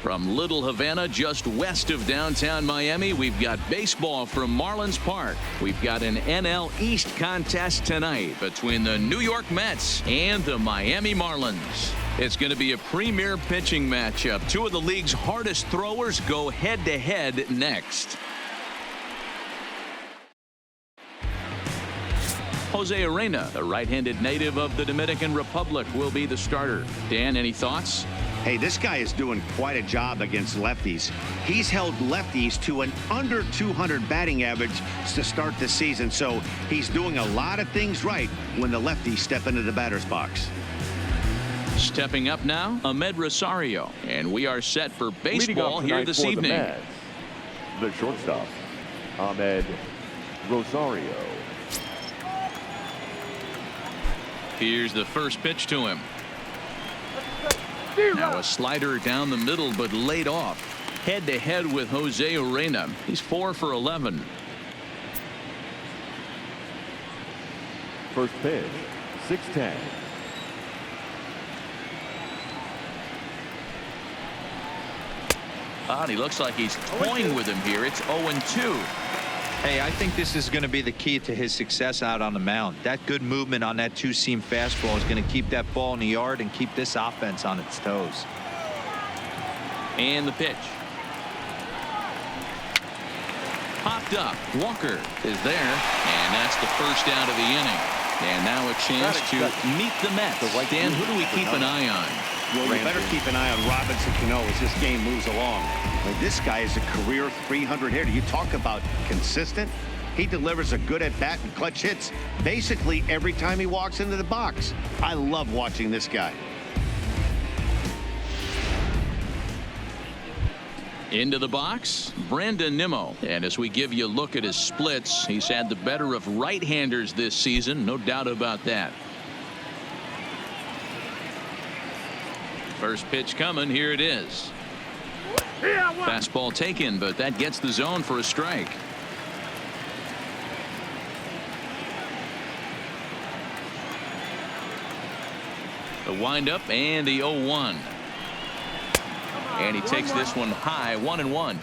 From Little Havana, just west of downtown Miami, we've got baseball from Marlins Park. We've got an NL East contest tonight between the New York Mets and the Miami Marlins. It's going to be a premier pitching matchup. Two of the league's hardest throwers go head-to-head next. Jose Urena, the right-handed native of the Dominican Republic, will be the starter. Dan, any thoughts? Hey, this guy is doing quite a job against lefties. He's held lefties to an under 200 batting average to start the season, so he's doing a lot of things right when the lefties step into the batter's box. Stepping up now, Ahmed Rosario, and we are set for baseball here this evening. The shortstop, Ahmed Rosario. Here's the first pitch to him. Now a slider down the middle, but laid off. Head-to-head with Jose Urena. He's 4 for 11. First pitch, 6-10. And he looks like he's toying with him here. It's 0-2. Hey, I think this is going to be the key to his success out on the mound. That good movement on that two-seam fastball is going to keep that ball in the yard and keep this offense on its toes. And the pitch. Popped up. Walker is there, and that's the first out of the inning. And now a chance to meet the Mets. Dan, who do we keep an eye on? Well, you better keep an eye on Robinson Cano as this game moves along. I mean, this guy is a career 300 hitter. You talk about consistent. He delivers a good at-bat and clutch hits basically every time he walks into the box. I love watching this guy. Into the box, Brandon Nimmo. And as we give you a look at his splits, he's had the better of right-handers this season, no doubt about that. First pitch coming. Here it is. Fastball taken, but that gets the zone for a strike. The windup and the 0-1. And he takes this one high, 1-1.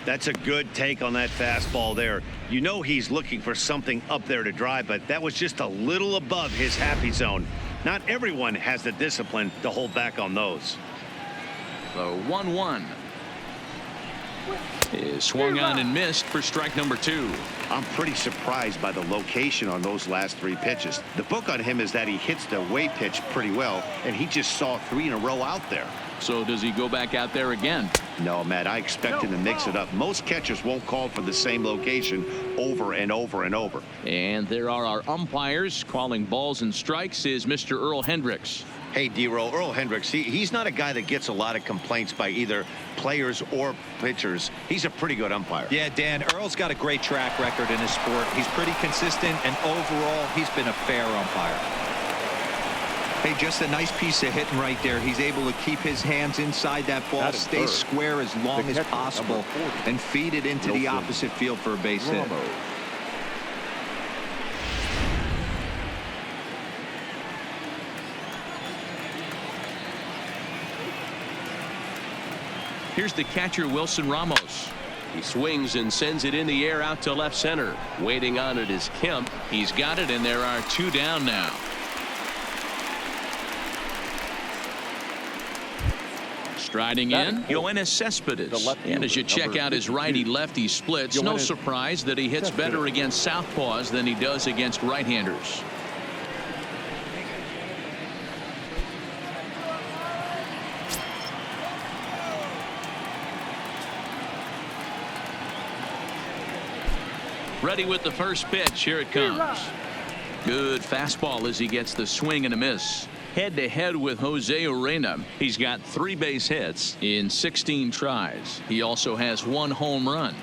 That's a good take on that fastball there. You know he's looking for something up there to drive, but that was just a little above his happy zone. Not everyone has the discipline to hold back on those. The 1-1 is swung on and missed for strike number 2. I'm pretty surprised by the location on those last 3 pitches. The book on him is that he hits the away pitch pretty well, and he just saw 3 in a row out there. So does he go back out there again? No, Matt, I expect him to mix it up. Most catchers won't call for the same location over and over and over. And there are our umpires calling balls and strikes is Mr. Earl Hendricks. Hey, D-Roll, Earl Hendricks, he's not a guy that gets a lot of complaints by either players or pitchers. He's a pretty good umpire. Yeah, Dan, Earl's got a great track record in his sport. He's pretty consistent, and overall, he's been a fair umpire. Hey, just a nice piece of hitting right there. He's able to keep his hands inside that ball, stay square as long as possible, and feed it into the opposite field for a base hit. Here's the catcher, Wilson Ramos. He swings and sends it in the air out to left center. Waiting on it is Kemp. He's got it, and there are 2 down now. Striding in, Yoenis Cespedes. And as you check out his righty-lefty splits, no surprise that he hits better against southpaws than he does against right-handers. Ready with the first pitch. Here it comes. Good fastball as he gets the swing and a miss. Head-to-head with Jose Urena. He's got 3 base hits in 16 tries. He also has 1 home run.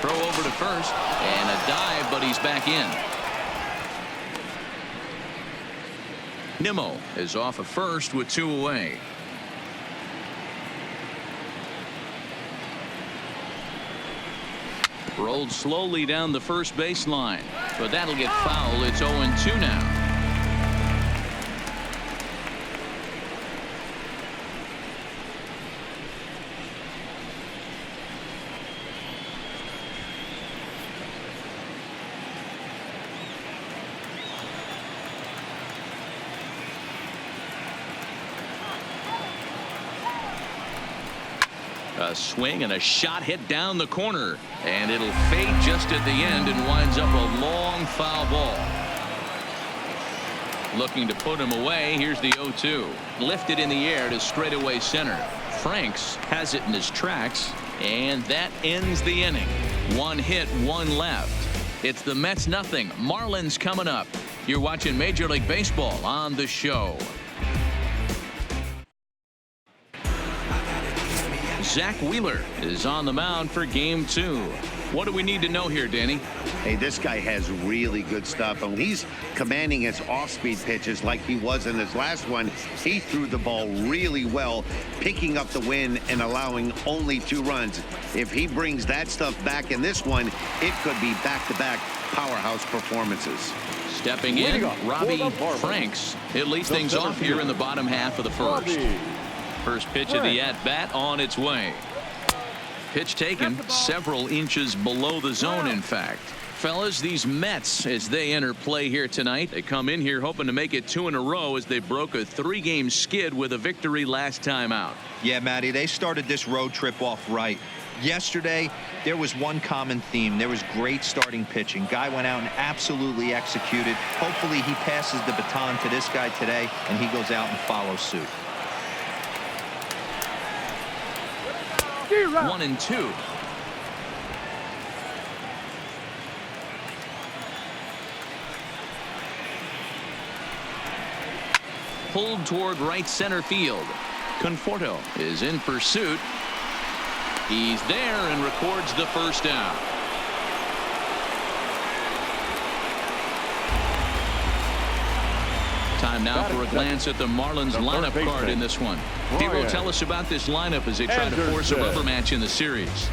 Throw over to first and a dive, but he's back in. Nimmo is off of first with 2 away. Rolled slowly down the first baseline, but that'll get foul. It's 0-2 now. A swing and a shot hit down the corner, and it'll fade just at the end and winds up a long foul ball. Looking to put him away. Here's the 0-2. Lifted in the air to straightaway center. Franks has it in his tracks, and that ends the inning. One hit, one left. It's the Mets nothing. Marlins coming up. You're watching Major League Baseball on The Show. Zach Wheeler is on the mound for game 2. What do we need to know here, Danny? Hey, this guy has really good stuff, and he's commanding his off-speed pitches like he was in his last one. He threw the ball really well, picking up the win and allowing only 2 runs. If he brings that stuff back in this one, it could be back-to-back powerhouse performances. Stepping in, Robbie Franks. He'll lead things off here in the bottom half of the first. First pitch of the at-bat on its way. Pitch taken several inches below the zone, in fact. Fellas, these Mets, as they enter play here tonight, they come in here hoping to make it 2 in a row as they broke a 3-game skid with a victory last time out. Yeah, Matty, they started this road trip off right. Yesterday, there was one common theme. There was great starting pitching. Guy went out and absolutely executed. Hopefully he passes the baton to this guy today, and he goes out and follows suit. 1-2. Pulled toward right center field. Conforto is in pursuit. He's there and records the first down. Time now for a glance at the Marlins lineup card in this one. Dero, tell us about this lineup as they try to force a rubber match in the series.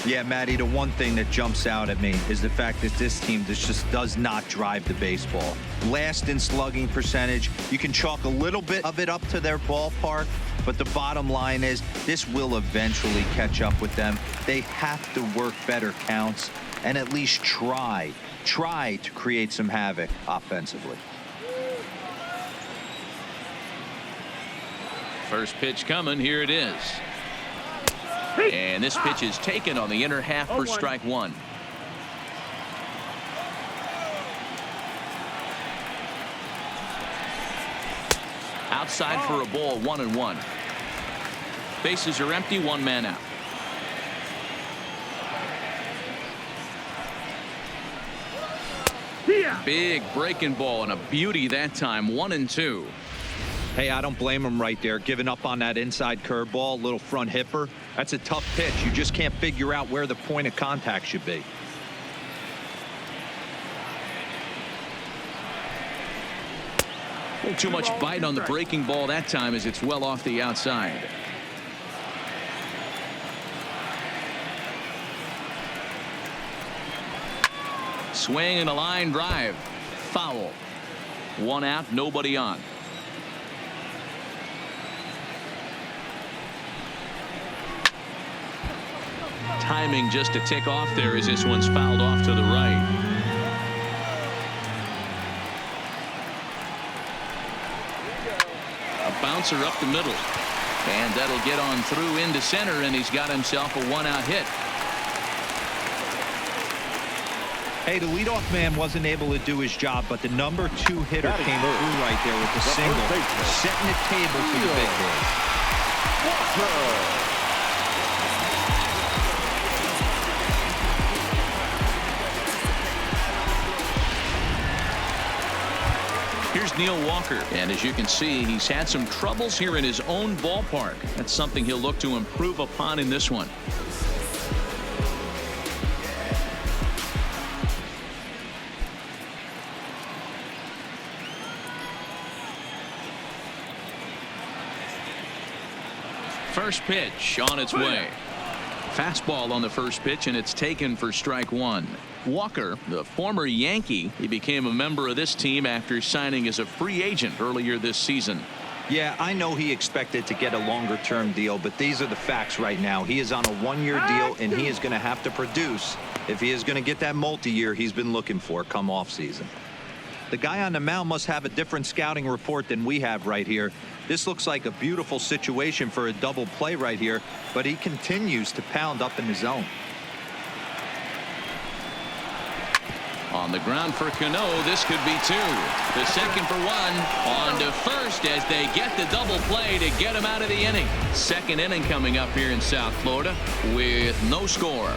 Yeah, Matty, the one thing that jumps out at me is the fact that this team just does not drive the baseball. Last in slugging percentage. You can chalk a little bit of it up to their ballpark, but the bottom line is this will eventually catch up with them. They have to work better counts and at least try to create some havoc offensively. First pitch coming. Here it is. And this pitch is taken on the inner half for strike 1. Outside for a ball, 1-1. Bases are empty, 1 man out. Big breaking ball and a beauty that time, 1-2. Hey, I don't blame him right there, giving up on that inside curveball, little front hipper. That's a tough pitch. You just can't figure out where the point of contact should be. A little too much bite on the breaking ball that time as it's well off the outside. Swing and a line drive. Foul. 1 out, nobody on. Timing just a tick off there as this one's fouled off to the right. A bouncer up the middle, and that'll get on through into center, and he's got himself a 1-out hit. Hey, the leadoff man wasn't able to do his job, but the number 2 hitter came through right there with the single, setting the table for the big boys. Here's Neil Walker, and as you can see, he's had some troubles here in his own ballpark. That's something he'll look to improve upon in this one. First pitch on its way. Fastball on the first pitch, and it's taken for strike 1. Walker, the former Yankee, he became a member of this team after signing as a free agent earlier this season. Yeah, I know he expected to get a longer-term deal, but these are the facts right now. He is on a 1-year deal, and he is going to have to produce if he is going to get that multi-year he's been looking for come off season. The guy on the mound must have a different scouting report than we have right here. This looks like a beautiful situation for a double play right here, but he continues to pound up in the zone. On the ground for Cano, this could be two. The second for one. On to first as they get the double play to get him out of the inning. Second inning coming up here in South Florida with no score.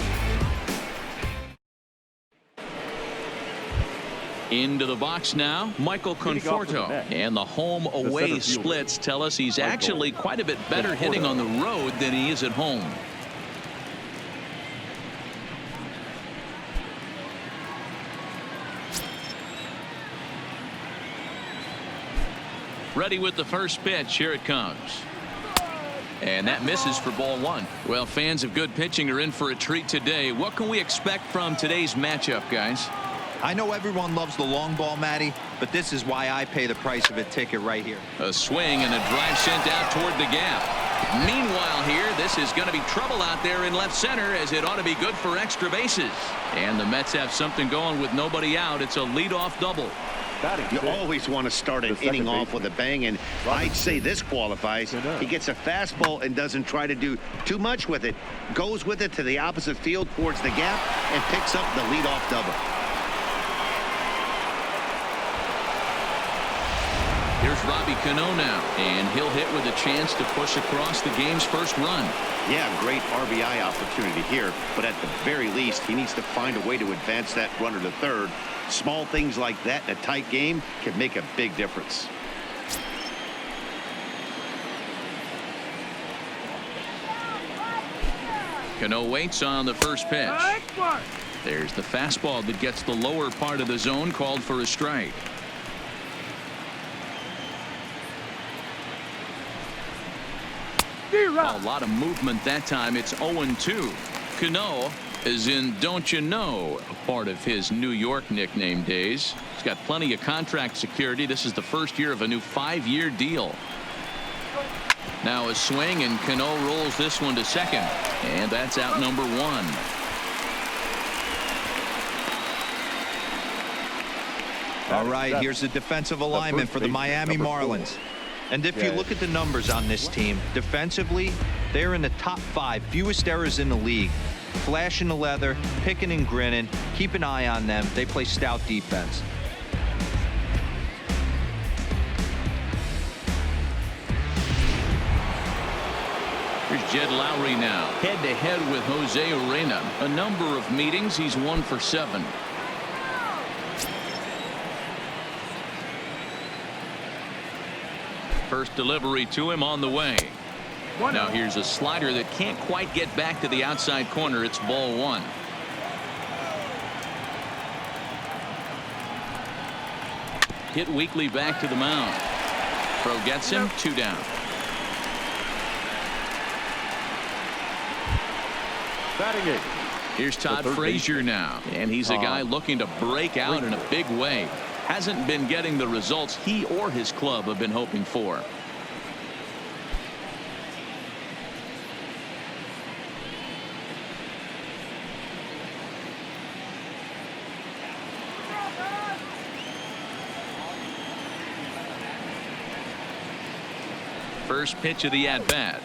Into the box now, Michael Conforto. And the home-away splits tell us he's actually quite a bit better hitting on the road than he is at home. Ready with the first pitch. Here it comes. And that misses for ball one. Well, fans of good pitching are in for a treat today. What can we expect from today's matchup, guys? I know everyone loves the long ball, Matty, but this is why I pay the price of a ticket right here. A swing and a drive sent out toward the gap. Meanwhile here, this is going to be trouble out there in left center, as it ought to be good for extra bases. And the Mets have something going with nobody out. It's a leadoff double. You always want to start an inning off with a bang, and I'd say this qualifies. He gets a fastball and doesn't try to do too much with it. Goes with it to the opposite field towards the gap and picks up the leadoff double. Here's Robbie Cano now, and he'll hit with a chance to push across the game's first run. Yeah, great RBI opportunity here, but at the very least, he needs to find a way to advance that runner to third. Small things like that in a tight game can make a big difference. Cano waits on the first pitch. There's the fastball that gets the lower part of the zone, called for a strike. A lot of movement that time. It's 0-2. Cano is in Don't You Know, a part of his New York nickname days. He's got plenty of contract security. This is the first year of a new 5-year deal. Now a swing, and Cano rolls this one to second, and that's out number one. All right, here's the defensive alignment for the Miami Marlins. And if you look at the numbers on this team, defensively, they're in the top 5 fewest errors in the league. Flashing the leather, picking and grinning. Keep an eye on them. They play stout defense. Here's Jed Lowry now, head-to-head with Jose Urena. A number of meetings. He's 1 for 7. First delivery to him on the way. Now here's a slider that can't quite get back to the outside corner. It's ball one. Hit weakly back to the mound. Throw gets him. 2 down. Batting it. Here's Todd Frazier now, and he's a guy looking to break out in a big way. Hasn't been getting the results he or his club have been hoping for. First pitch of the at-bat.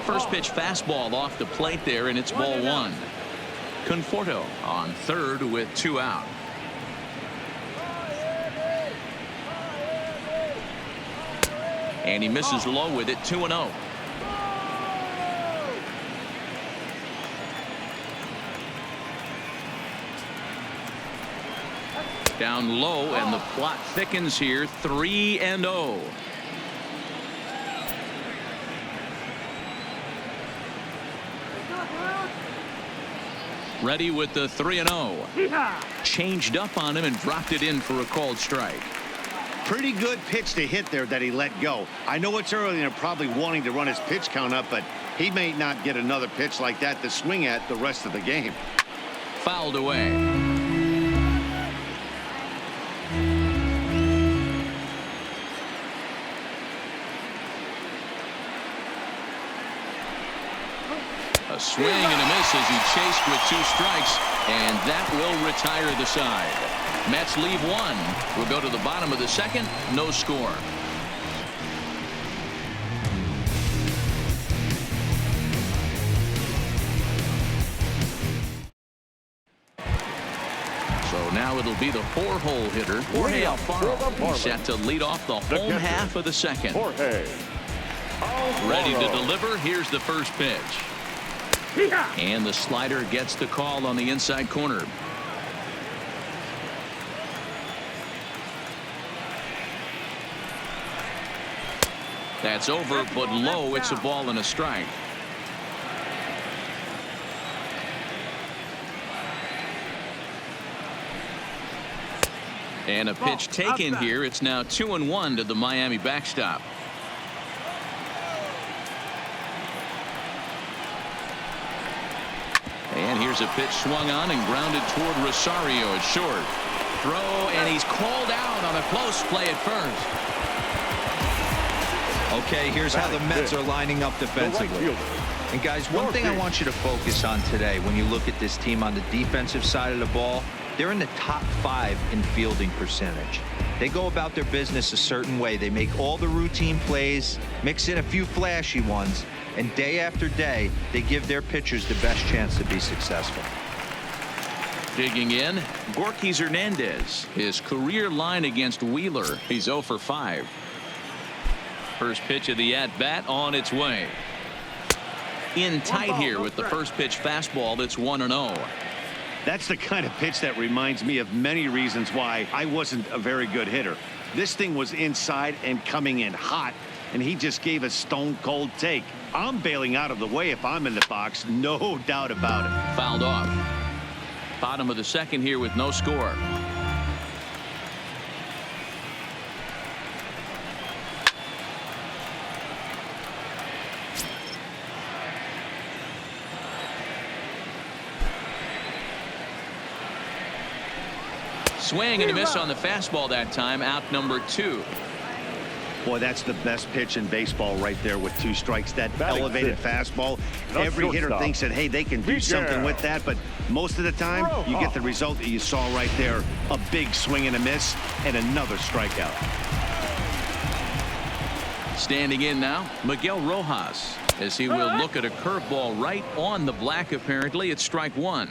First pitch fastball off the plate there, and it's ball one. Conforto on third with 2 out. And he misses low with it. 2-0. Down low, and the plot thickens here. 3-0. Ready with the 3-0. Changed up on him and dropped it in for a called strike. Pretty good pitch to hit there that he let go. I know it's early and they're probably wanting to run his pitch count up, but he may not get another pitch like that to swing at the rest of the game. Fouled away. A A swing and a miss as he chased with 2 strikes, and that will retire the side. Mets leave 1. We'll go to the bottom of the 2nd. No score. So now it'll be the 4-hole hitter, Jorge Alfaro. He's set to lead off the home half of the 2nd. Ready to deliver. Here's the first pitch. And the slider gets the call on the inside corner. That's over, but low. It's a ball and a strike. And a pitch taken here. It's now 2-1 to the Miami backstop. And here's a pitch swung on and grounded toward Rosario at short. Throw, and he's called out on a close play at first. Okay, here's how the Mets are lining up defensively. And guys, one thing I want you to focus on today when you look at this team on the defensive side of the ball, they're in the top 5 in fielding percentage. They go about their business a certain way. They make all the routine plays, mix in a few flashy ones, and day after day, they give their pitchers the best chance to be successful. Digging in, Gorkys Hernandez. His career line against Wheeler. He's 0 for 5. First pitch of the at-bat on its way. In tight here with the first pitch fastball that's 1-0. That's the kind of pitch that reminds me of many reasons why I wasn't a very good hitter. This thing was inside and coming in hot, and he just gave a stone-cold take. I'm bailing out of the way if I'm in the box, no doubt about it. Fouled off. Bottom of the 2nd here with no score. Swing and a miss on the fastball that time. Out number 2. Boy, that's the best pitch in baseball right there with 2 strikes. That elevated fastball. Every hitter thinks that, hey, they can do something with that, but most of the time you get the result that you saw right there. A big swing and a miss and another strikeout. Standing in now, Miguel Rojas, as he will look at a curveball right on the black. Apparently it's strike 1.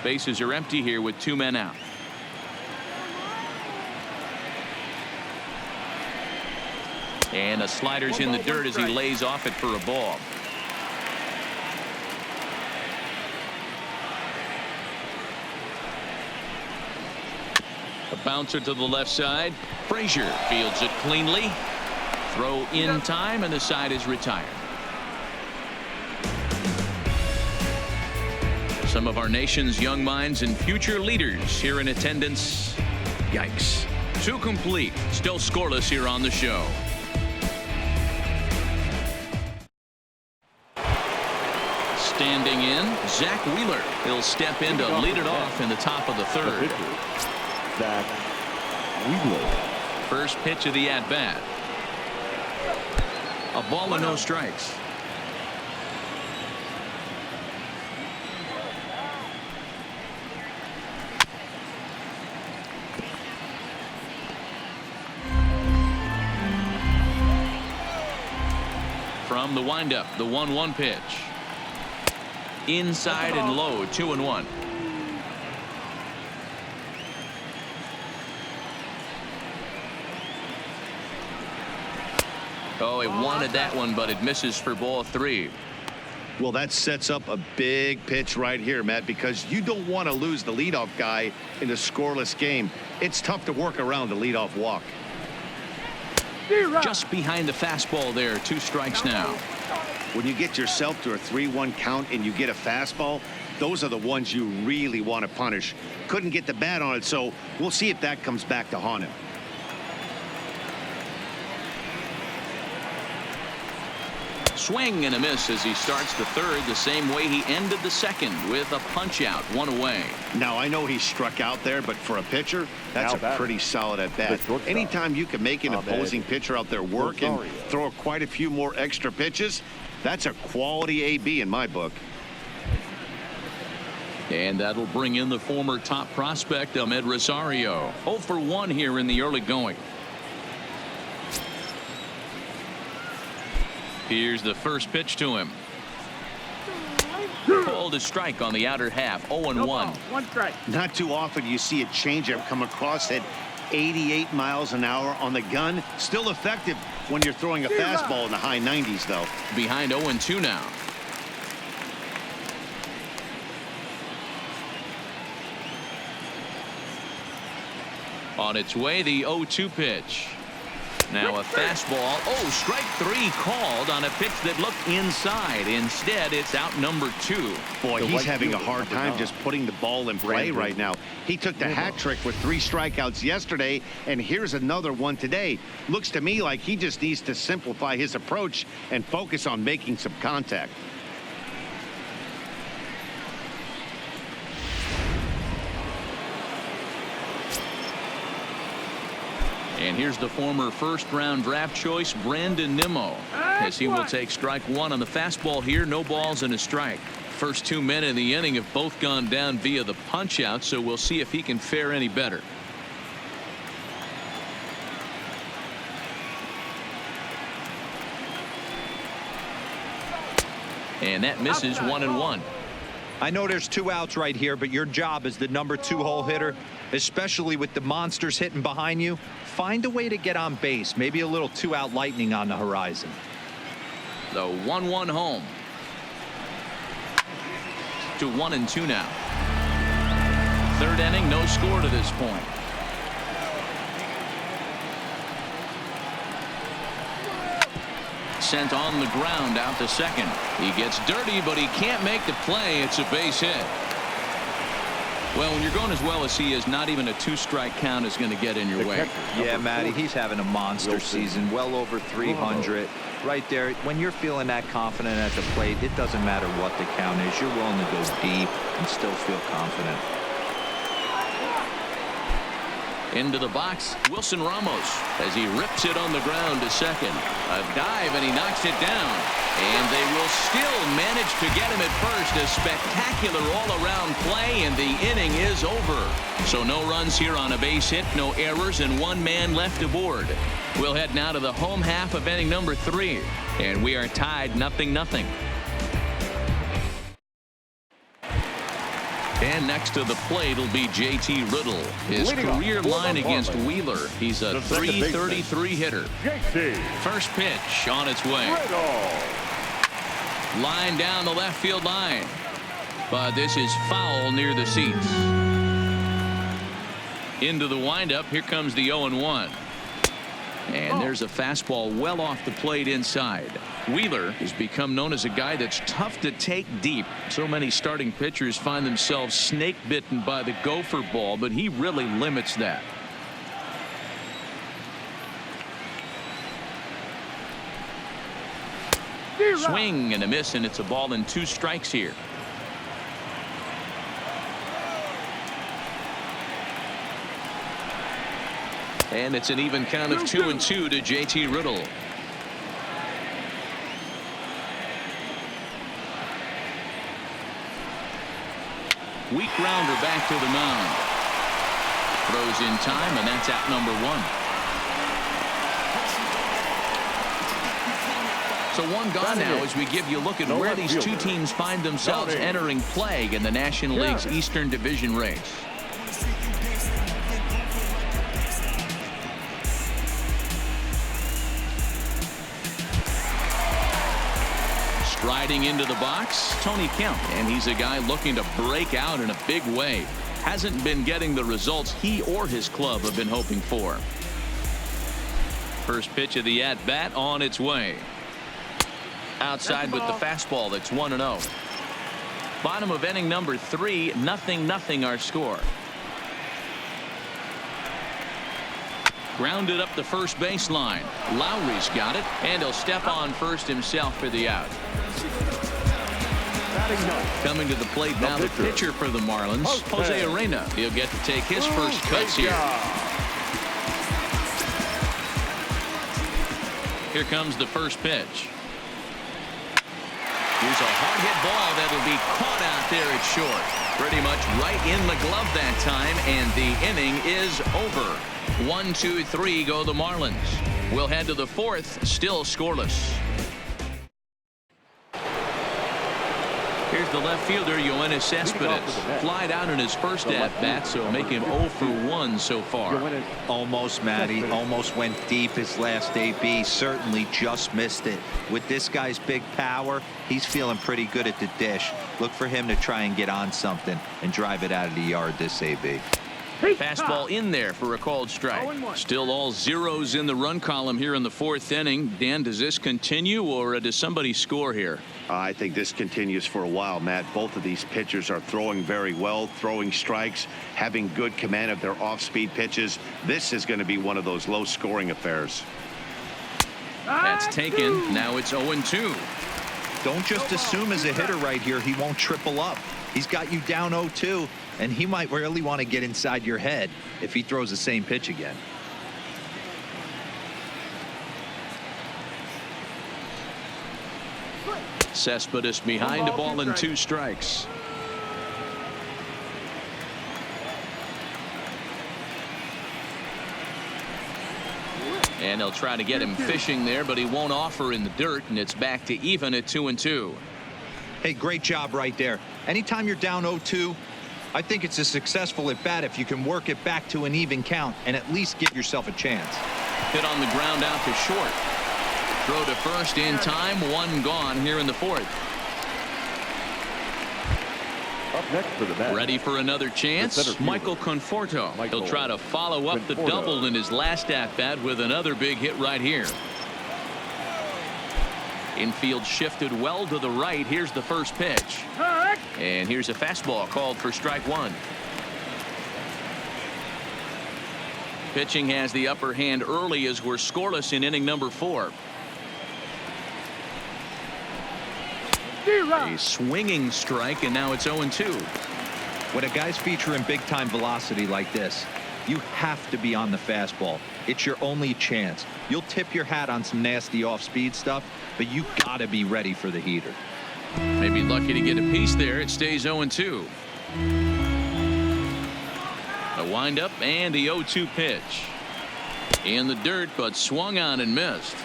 Bases are empty here with 2 men out. And a slider's in the dirt as he lays off it for a ball. A bouncer to the left side. Frazier fields it cleanly. Throw in time, and the side is retired. Some of our nation's young minds and future leaders here in attendance. Yikes. 2 complete. Still scoreless here on the show. Standing in, Zach Wheeler. He'll step in to lead it off in the top of the 3rd. Zach Wheeler. First pitch of the at-bat. A ball and no strikes. From the windup, the 1-1 pitch. Inside and low, 2-1. Oh, he wanted that one, but it misses for ball 3. Well, that sets up a big pitch right here, Matt, because you don't want to lose the leadoff guy in a scoreless game. It's tough to work around the leadoff walk. Just behind the fastball there. 2 strikes now. When you get yourself to a 3-1 count and you get a fastball, those are the ones you really want to punish. Couldn't get the bat on it, so we'll see if that comes back to haunt him. Swing and a miss as he starts the 3rd the same way he ended the 2nd with a punch out, 1 away. Now I know he struck out there, but for a pitcher that's a pretty solid at bat. Anytime you can make an opposing pitcher out there work and throw quite a few more extra pitches, That's a quality AB in my book. And that'll bring in the former top prospect, Ahmed Rosario. 0 for 1 here in the early going. Here's the first pitch to him. Called a strike on the outer half. 0-1. One strike. Not too often you see a changeup come across at 88 miles an hour on the gun. Still effective when you're throwing a fastball in the high 90s, though. Behind 0-2 now. On its way, the 0-2 pitch. Now a fastball. Oh, strike 3 called on a pitch that looked inside. Instead, it's out number 2. Boy, he's having a hard time just putting the ball in play right now. He took the hat trick with 3 strikeouts yesterday, and here's another one today. Looks to me like he just needs to simplify his approach and focus on making some contact. And here's the former first-round draft choice, Brandon Nimmo, as he will take strike 1 on the fastball here. No balls and a strike. First 2 men in the inning have both gone down via the punch-out, so we'll see if he can fare any better. And that misses. 1-1. I know there's 2 outs right here, but your job as the number 2 hole hitter, especially with the monsters hitting behind you, find a way to get on base. Maybe a little 2-out lightning on the horizon. The 1-1 home. To 1-2 now. 3rd inning, no score to this point. Sent on the ground out to second. He gets dirty, but he can't make the play. It's a base hit. Well, when you're going as well as he is, not even a 2-strike count is going to get in your way. Yeah, Matty, he's having a monster season, well over 300. Right there, when you're feeling that confident at the plate, it doesn't matter what the count is. You're willing to go deep and still feel confident. Into the box, Wilson Ramos, as he rips it on the ground to second. A dive, and he knocks it down. And they will still manage to get him at first. A spectacular all-around play, and the inning is over. So no runs here on a base hit, no errors, and 1 man left aboard. We'll head now to the home half of inning number 3, and we are tied 0-0. And next to the plate will be J.T. Riddle. His career line against Wheeler. He's a .333 hitter. First pitch on its way. Line down the left field line. But this is foul near the seats. Into the windup. Here comes the 0-1. And there's a fastball well off the plate inside. Wheeler has become known as a guy that's tough to take deep. So many starting pitchers find themselves snake bitten by the gopher ball, but he really limits that. Swing and a miss, and it's a ball and 2 strikes here. And it's an even count of 2-2 to J.T. Riddle. Weak grounder back to the mound. Throws in time, and that's out number 1. So 1 gone now as we give you a look at where these 2 teams find themselves entering play in the National League's Eastern Division race. Striding into the box, Tony Kemp, and he's a guy looking to break out in a big way. Hasn't been getting the results he or his club have been hoping for. First pitch of the at-bat on its way. Outside with the fastball. That's 1-0. Bottom of inning number 3, 0-0 our score. Grounded up the first baseline. Lowry's got it, and he'll step on first himself for the out. Coming to the plate now, the pitcher for the Marlins, Jose Arena. He'll get to take his first cuts here. Here comes the first pitch. Here's a hard hit ball that'll be caught out there at short. Pretty much right in the glove that time, and the inning is over. 1, 2, 3 go the Marlins. We'll head to the fourth, still scoreless. Here's the left fielder, Yoenis Cespedes. Flied out in his first at-bat, so make him 0 for 1 so far. Almost, Matty. Almost went deep his last AB. Certainly just missed it. With this guy's big power, he's feeling pretty good at the dish. Look for him to try and get on something and drive it out of the yard this AB. Fastball in there for a called strike. Still all zeros in the run column here in the fourth inning. Dan, does this continue, or does somebody score here? I think this continues for a while, Matt. Both of these pitchers are throwing very well, throwing strikes, having good command of their off-speed pitches. This is going to be one of those low-scoring affairs. That's taken. Now it's 0-2. Don't just assume as a hitter right here he won't triple up. He's got you down 0-2, and he might really want to get inside your head if he throws the same pitch again. Cespedes behind, a ball and 2 strikes. And they'll try to get him fishing there, but he won't offer in the dirt, and it's back to even at 2-2. Hey, great job right there. Anytime you're down 0-2, I think it's a successful at bat if you can work it back to an even count and at least give yourself a chance. Hit on the ground out to short. Throw to first in time. 1 gone here in the fourth. Up next for the bat. Ready for another chance. Michael Conforto. He'll try to follow up the double in his last at bat with another big hit right here. Infield shifted well to the right. Here's the first pitch. And here's a fastball called for strike 1. Pitching has the upper hand early as we're scoreless in inning number 4. A swinging strike, and now it's 0-2. When a guy's featuring big-time velocity like this, you have to be on the fastball. It's your only chance. You'll tip your hat on some nasty off-speed stuff, but you gotta be ready for the heater. Maybe lucky to get a piece there. It stays 0-2. A windup and the 0-2 pitch. In the dirt, but swung on and missed.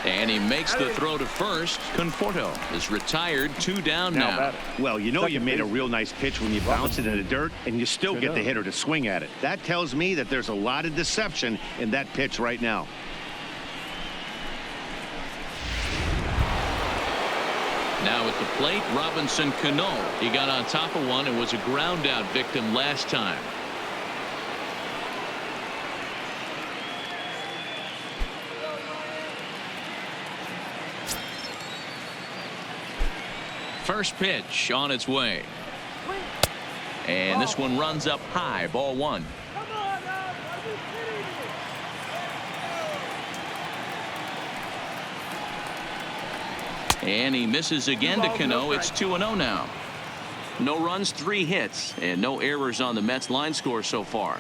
And he makes the throw to first. Conforto is retired. 2 down now. Well, you know you made a real nice pitch when you bounce it in the dirt and you still get the hitter to swing at it. That tells me that there's a lot of deception in that pitch right now. Now at the plate, Robinson Cano. He got on top of one and was a ground out victim last time. First pitch on its way. And this one runs up high. Ball 1. And he misses again to Cano. It's 2-0 now. No runs, 3 hits, and no errors on the Mets line score so far.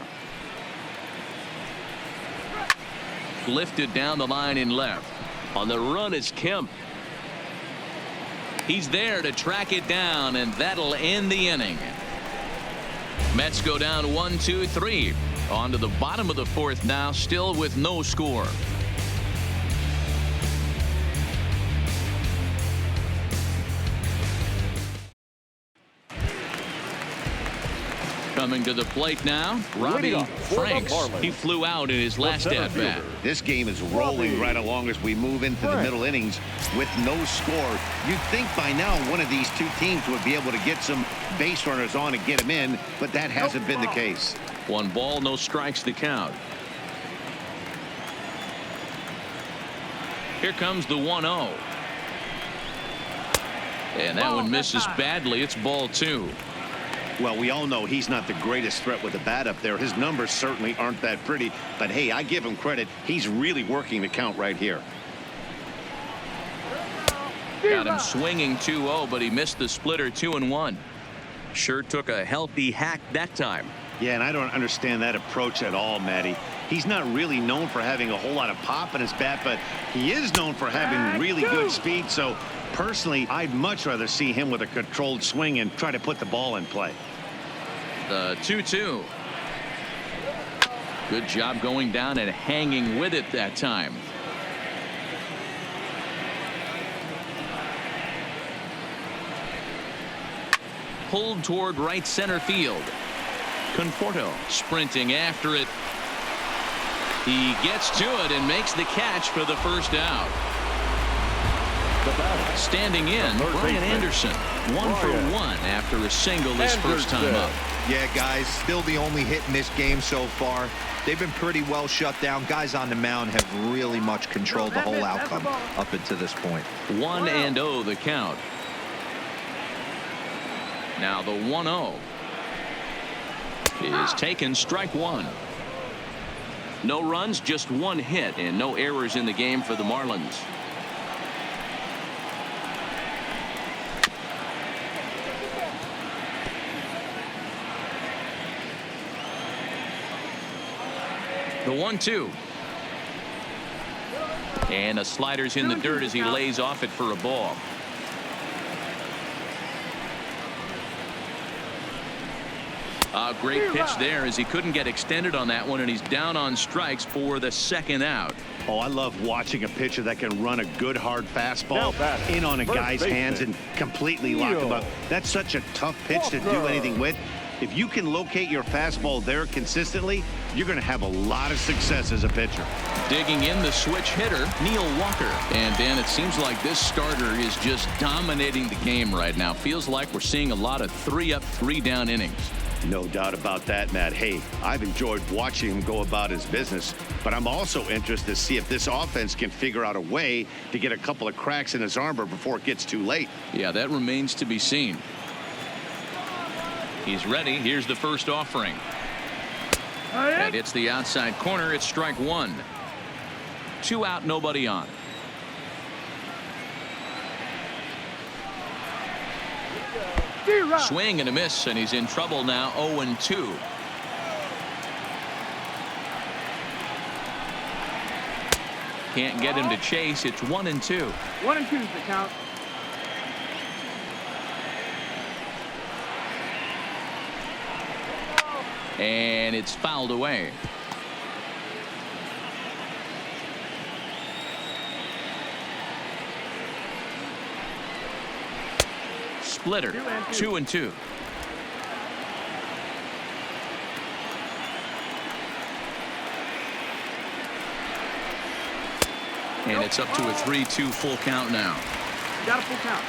Lifted down the line in left. On the run is Kemp. He's there to track it down, and that'll end the inning. Mets go down 1, 2, 3. On to the bottom of the fourth now, still with no score. Coming to the plate now, Robbie Franks. He flew out in his last at bat. This game is rolling right along as we move into the middle innings with no score. You'd think by now one of these two teams would be able to get some base runners on and get them in, but that hasn't been the case. 1 ball, no strikes to count. Here comes the 1-0. And that one misses badly. It's ball 2. Well, we all know he's not the greatest threat with the bat up there. His numbers certainly aren't that pretty, but hey, I give him credit. He's really working the count right here. Got him swinging 2-0, but he missed the splitter 2-1. Sure took a healthy hack that time. Yeah, and I don't understand that approach at all, Matty. He's not really known for having a whole lot of pop in his bat, but he is known for having really good speed. So personally, I'd much rather see him with a controlled swing and try to put the ball in play. The 2-2. Good job going down and hanging with it that time. Pulled toward right center field. Conforto sprinting after it. He gets to it and makes the catch for the first out. Standing in, Brian Anderson, 1 for 1 after a single his first time up. Yeah, guys, still the only hit in this game so far. They've been pretty well shut down. Guys on the mound have really much controlled the whole outcome up until this point. 1-0 the count. Now the 1-0 is taken, strike one. No runs, just one hit, and no errors in the game for the Marlins. The 1-2. And a slider's in the dirt as he lays off it for a ball. A great pitch there as he couldn't get extended on that one, and he's down on strikes for the second out. Oh, I love watching a pitcher that can run a good hard fastball in on a guy's hands and completely lock him up. That's such a tough pitch to do anything with. If you can locate your fastball there consistently, you're going to have a lot of success as a pitcher. Digging in the switch hitter, Neil Walker. And Dan, it seems like this starter is just dominating the game right now. Feels like we're seeing a lot of 3-up, 3-down innings. No doubt about that, Matt. Hey, I've enjoyed watching him go about his business, but I'm also interested to see if this offense can figure out a way to get a couple of cracks in his armor before it gets too late. Yeah, that remains to be seen. He's ready. Here's the first offering. That hits the outside corner. It's strike one. 2 out, nobody on. Swing and a miss, and he's in trouble now. 0-2. Can't get him to chase. It's 1-2. 1-2 is the count. And it's fouled away. Splitter, 2-2. And it's up to a 3-2 full count now. Got a full count.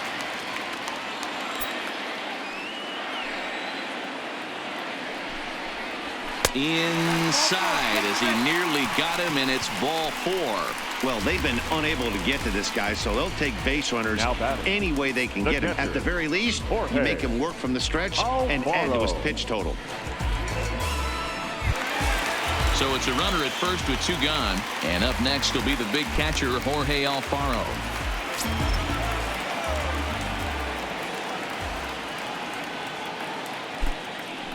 Inside as he nearly got him, and it's ball 4. Well, they've been unable to get to this guy, so they'll take base runners any way they can get him. At the very least, you make him work from the stretch and add to his pitch total. So it's a runner at first with 2 gone, and up next will be the big catcher, Jorge Alfaro.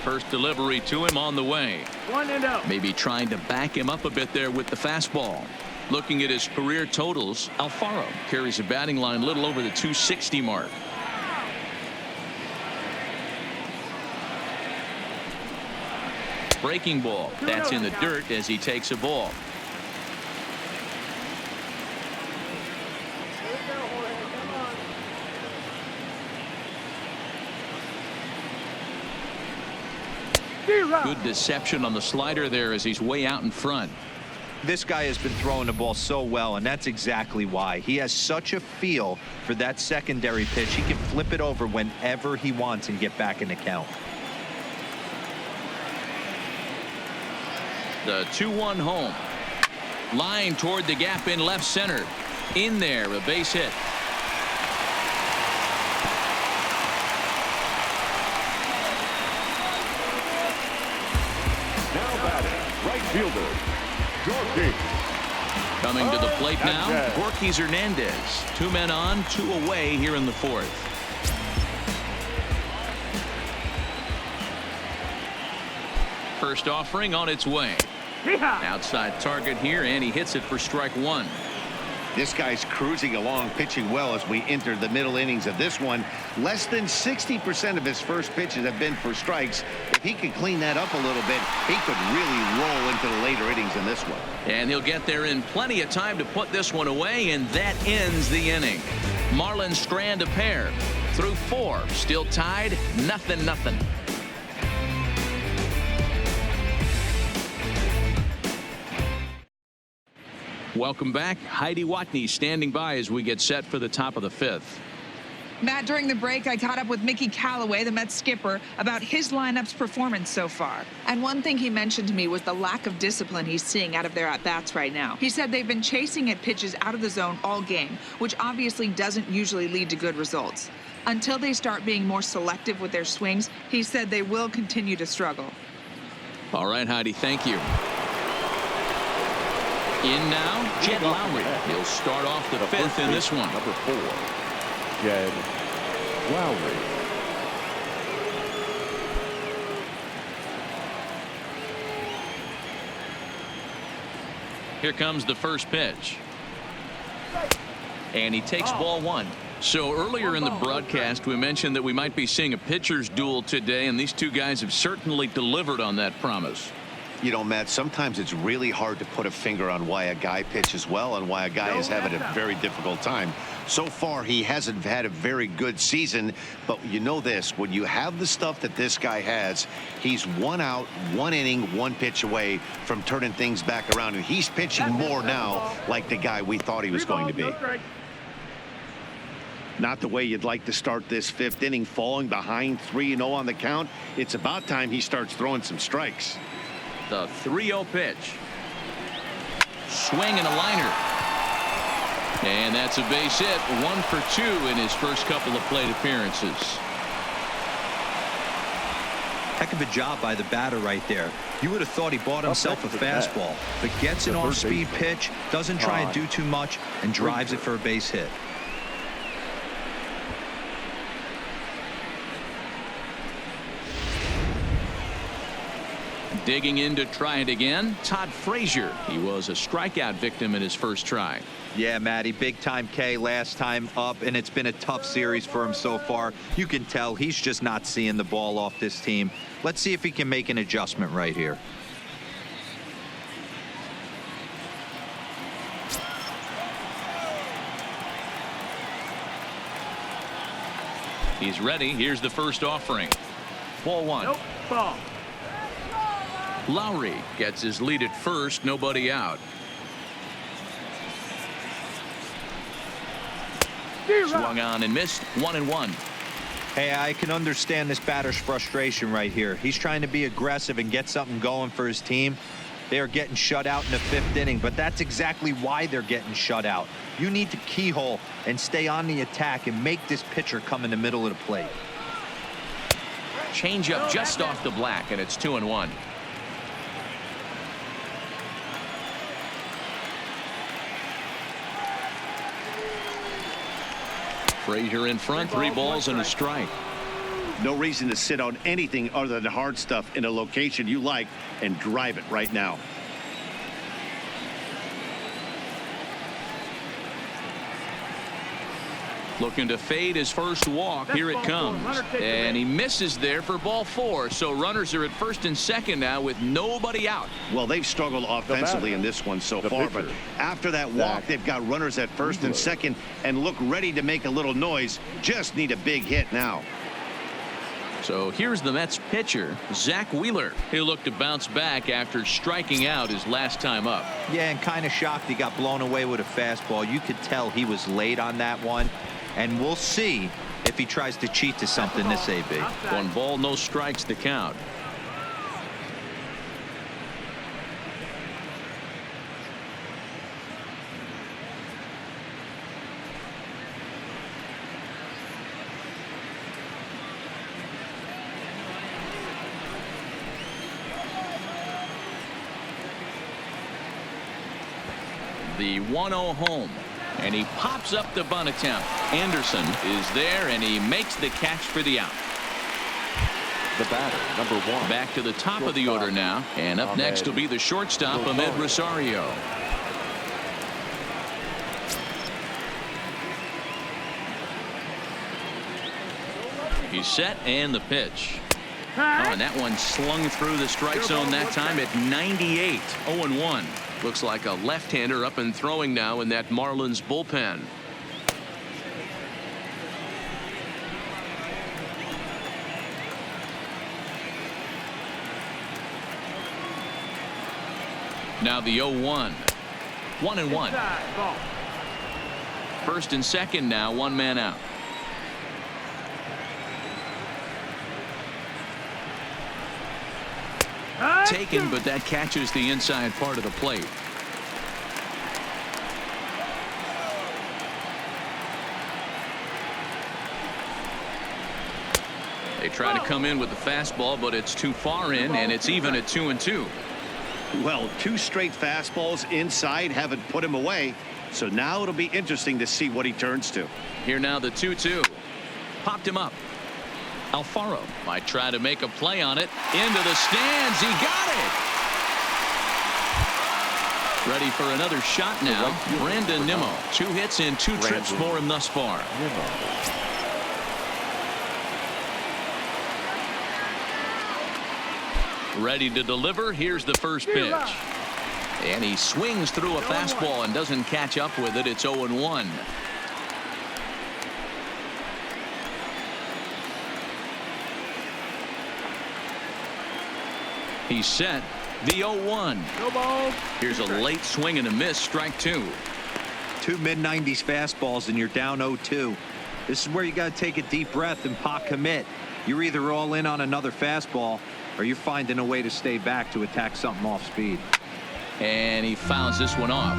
First delivery to him on the way. 1-0. Maybe trying to back him up a bit there with the fastball. Looking at his career totals, Alfaro carries a batting line a little over the 260 mark. Breaking ball. That's in the dirt as he takes a ball. Good deception on the slider there as he's way out in front. This guy has been throwing the ball so well, and that's exactly why. He has such a feel for that secondary pitch. He can flip it over whenever he wants and get back in the count. The 2-1 home. Line toward the gap in left center. In there, a base hit. Fielder, Jorge. Coming to the plate now, Gorky Hernandez. 2 men on, 2 away here in the 4th. First offering on its way. Yeehaw! Outside target here, and he hits it for strike one. This guy's cruising along, pitching well as we enter the middle innings of this one. Less than 60% of his first pitches have been for strikes. If he could clean that up a little bit, he could really roll into the later innings in this one. And he'll get there in plenty of time to put this one away, and that ends the inning. Marlins strand a pair. Through 4, still tied, 0-0. Welcome back. Heidi Watney standing by as we get set for the top of the 5th. Matt, during the break, I caught up with Mickey Callaway, the Mets skipper, about his lineup's performance so far. And one thing he mentioned to me was the lack of discipline he's seeing out of their at-bats right now. He said they've been chasing at pitches out of the zone all game, which obviously doesn't usually lead to good results. Until they start being more selective with their swings, he said they will continue to struggle. All right, Heidi, thank you. In now, Jed Lowry. He'll start off the 5th in this one. Number 4, Jed Lowry. Here comes the first pitch. And he takes ball 1. So earlier in the broadcast, we mentioned that we might be seeing a pitcher's duel today, and these two guys have certainly delivered on that promise. You know, Matt, sometimes it's really hard to put a finger on why a guy pitches well and why a guy is having a very difficult time. So far, he hasn't had a very good season, but you know this, when you have the stuff that this guy has, he's 1 out, 1 inning, 1 pitch away from turning things back around, and he's pitching more now like the guy we thought he was going to be. Not the way you'd like to start this 5th inning, falling behind 3-0 on the count. It's about time he starts throwing some strikes. The 3-0 pitch. Swing and a liner. And that's a base hit. 1 for 2 in his first couple of plate appearances. Heck of a job by the batter right there. You would have thought he bought himself a fastball, but gets an off-speed pitch, doesn't try and do too much, and drives it for a base hit. Digging in to try it again, Todd Frazier. He was a strikeout victim in his first try. Yeah, Matty, big time K last time up, and it's been a tough series for him so far. You can tell he's just not seeing the ball off this team. Let's see if he can make an adjustment right here. He's ready. Here's the first offering. Ball 1. Nope, ball. Lowry gets his lead at first, nobody out. Swung on and missed. 1-1. Hey, I can understand this batter's frustration right here. He's trying to be aggressive and get something going for his team. They are getting shut out in the 5th inning, but that's exactly why they're getting shut out. You need to keyhole and stay on the attack and make this pitcher come in the middle of the plate. Changeup just off the black, and it's 2-1. Frazier in front, 3 balls and a strike. No reason to sit on anything other than hard stuff in a location you like and drive it right now. Looking to fade his first walk. Here it comes. And he misses there for ball 4. So runners are at first and second now with nobody out. Well, they've struggled offensively in this one so far, but after that walk, they've got runners at first and second and look ready to make a little noise. Just need a big hit now. So here's the Mets pitcher, Zach Wheeler. He'll look to bounce back after striking out his last time up. Yeah, and kind of shocked he got blown away with a fastball. You could tell he was late on that one. And we'll see if he tries to cheat to something this AB. 1 ball, no strikes to count. The 1-0 home. And he pops up the bunt attempt. Anderson is there, and he makes the catch for the out. The batter, number 1. Back to the top of the order now. And up next will be the shortstop, Ahmed Rosario. He's set, and the pitch. Oh, and that one slung through the strike zone that time at 98. 0-1. Looks like a left-hander up and throwing now in that Marlins bullpen. Now the 0-1. 1-1. First and second now, one man out. Taken, but that catches the inside part of the plate. They try to come in with the fastball, but it's too far in, and it's even at 2-2. Well, 2 straight fastballs inside haven't put him away. So now it'll be interesting to see what he turns to. Here now the 2-2. Popped him up. Alfaro might try to make a play on it. Into the stands. He got it. Ready for another shot now. Brandon Nimmo. 2 hits and 2 trips for him thus far. Ready to deliver. Here's the first pitch. And he swings through a fastball and doesn't catch up with it. It's 0-1. He's set. The 0-1. Here's a late swing and a miss. Strike 2. 2 mid-90s fastballs and you're down 0-2. This is where you got to take a deep breath and pot commit. You're either all in on another fastball or you're finding a way to stay back to attack something off speed. And he fouls this one off.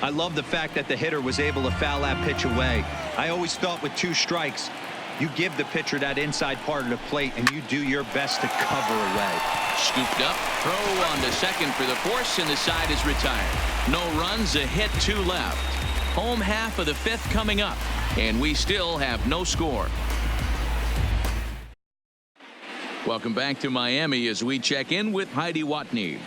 I love the fact that the hitter was able to foul that pitch away. I always thought with 2 strikes, you give the pitcher that inside part of the plate and you do your best to cover away. Scooped up, throw on to second for the force, and the side is retired. No runs, a hit, 2 left. Home half of the 5th coming up, and we still have no score. Welcome back to Miami as we check in with Heidi Watney.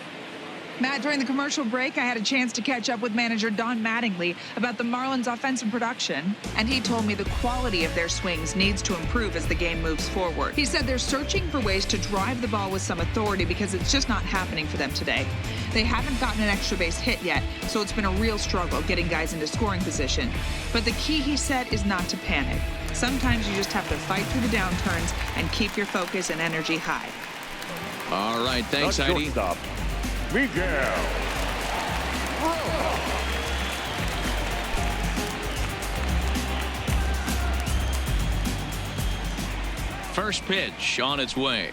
Matt, during the commercial break, I had a chance to catch up with manager Don Mattingly about the Marlins' offensive production, and he told me the quality of their swings needs to improve as the game moves forward. He said they're searching for ways to drive the ball with some authority because it's just not happening for them today. They haven't gotten an extra base hit yet, so it's been a real struggle getting guys into scoring position. But the key, he said, is not to panic. Sometimes you just have to fight through the downturns and keep your focus and energy high. All right, thanks, Heidi. Miguel. First pitch on its way.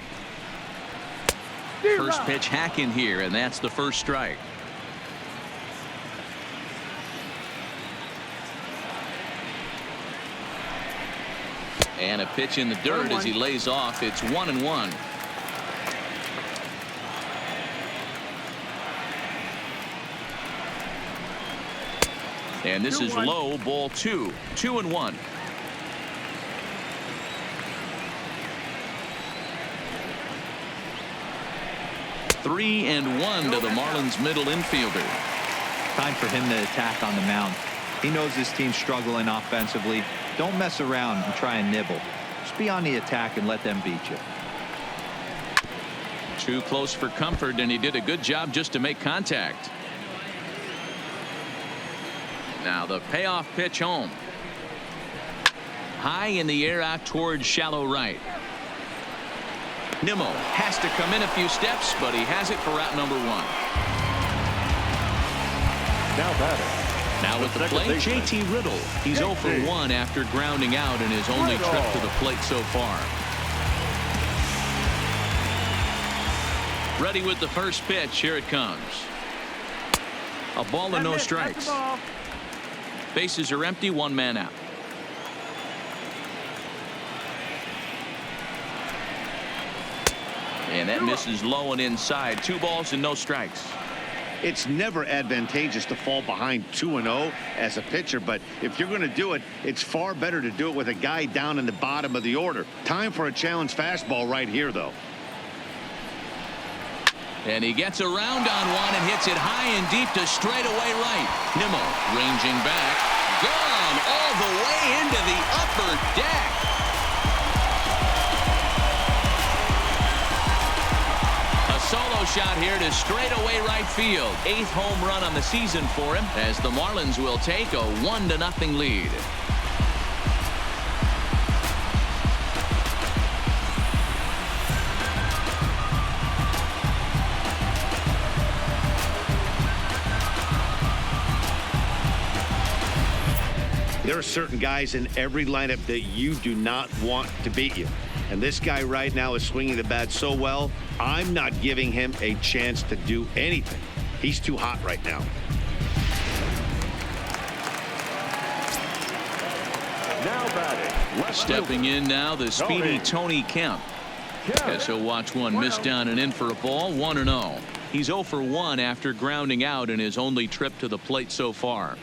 First pitch hack in here, and that's the first strike. And a pitch in the dirt as he lays off. It's 1-1. And this is low, ball 2. 2-1. Three and 1 to the Marlins middle infielder. Time for him to attack on the mound. He knows his team's struggling offensively. Don't mess around and try and nibble. Just be on the attack and let them beat you. Too close for comfort, and he did a good job just to make contact. Now the payoff pitch home. High in the air out towards shallow right. Nimmo has to come in a few steps, but he has it for out number 1. Now batting. Now with the plate, JT Riddle. He's 0 for 1 after grounding out in his only trip to the plate so far. Ready with the first pitch. Here it comes. A ball and no strikes. Bases are empty, 1 man out. And that misses low and inside. 2 balls and no strikes. It's never advantageous to fall behind 2-0 as a pitcher, but if you're going to do it, it's far better to do it with a guy down in the bottom of the order. Time for a challenge fastball right here, though. And he gets around on one and hits it high and deep to straightaway right. Nimmo ranging back. Gone all the way into the upper deck. A solo shot here to straightaway right field. 8th home run on the season for him as the Marlins will take a 1-0 lead. There are certain guys in every lineup that you do not want to beat you. And this guy right now is swinging the bat so well, I'm not giving him a chance to do anything. He's too hot right now. Now batting. Stepping in now, the speedy Tony Kemp. As he'll watch one miss down and in for a ball. 1-0. He's 0 for 1 after grounding out in his only trip to the plate so far.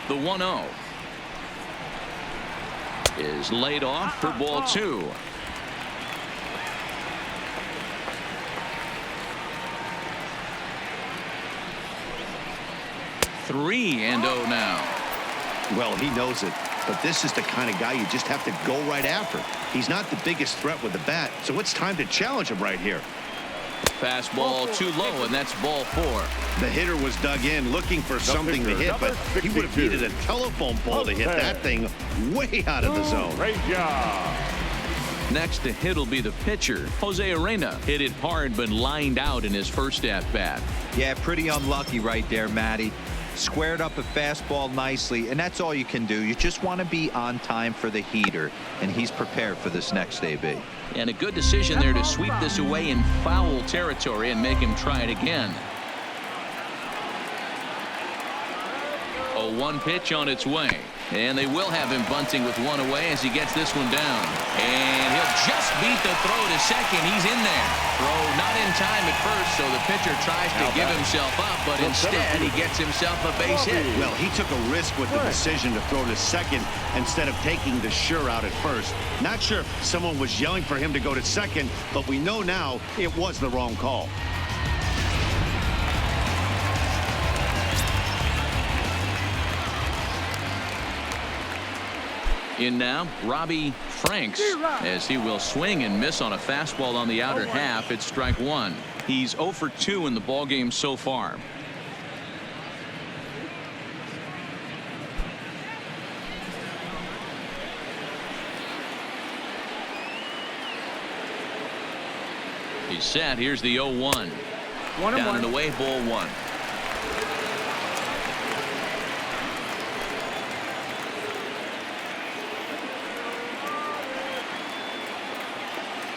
The 1-0 is laid off for ball 2. Three and 0 now. Well, he knows it, but this is the kind of guy you just have to go right after. He's not the biggest threat with the bat, so it's time to challenge him right here. Fastball too low, and that's ball 4. The hitter was dug in looking for something to hit, but he would have needed a telephone pole to hit that thing way out of the zone. Great job. Next to hit will be the pitcher. Jose Arena hit it hard but lined out in his first at-bat. Yeah, pretty unlucky right there, Matty. Squared up a fastball nicely, and that's all you can do. You just want to be on time for the heater, and he's prepared for this next AB. And a good decision there to sweep this away in foul territory and make him try it again. A 1 pitch on its way. And they will have him bunting with one away as he gets this one down. And he'll just beat the throw to second. He's in there. Throw not in time at first, so the pitcher tries to give himself up, but instead he gets himself a base hit. Well, he took a risk with the decision to throw to second instead of taking the sure out at first. Not sure if someone was yelling for him to go to second, but we know now it was the wrong call. In now, Robbie Franks, as he will swing and miss on a fastball on the outer half. It's strike 1. He's 0 for 2 in the ballgame so far. He's set. Here's the 0-1. Down and away, ball 1.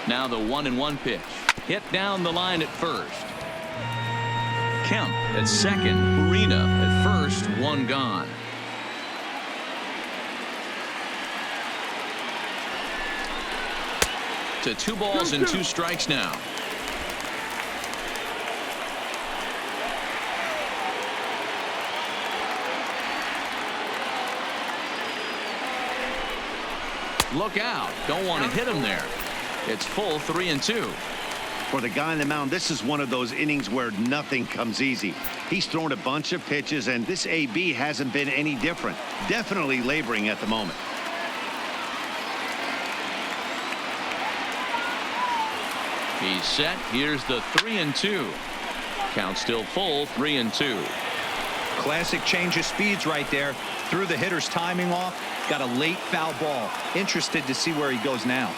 Now the 1-1 pitch. Hit down the line at first. Kemp at second. Arena at first. 1 gone. To 2 balls and 2 strikes now. Look out. Don't want to hit him there. It's full 3-2. For the guy on the mound, this is one of those innings where nothing comes easy. He's thrown a bunch of pitches, and this AB hasn't been any different. Definitely laboring at the moment. He's set. Here's the 3-2. Count still full. 3-2. Classic change of speeds right there. Threw the hitter's timing off. Got a late foul ball. Interested to see where he goes now.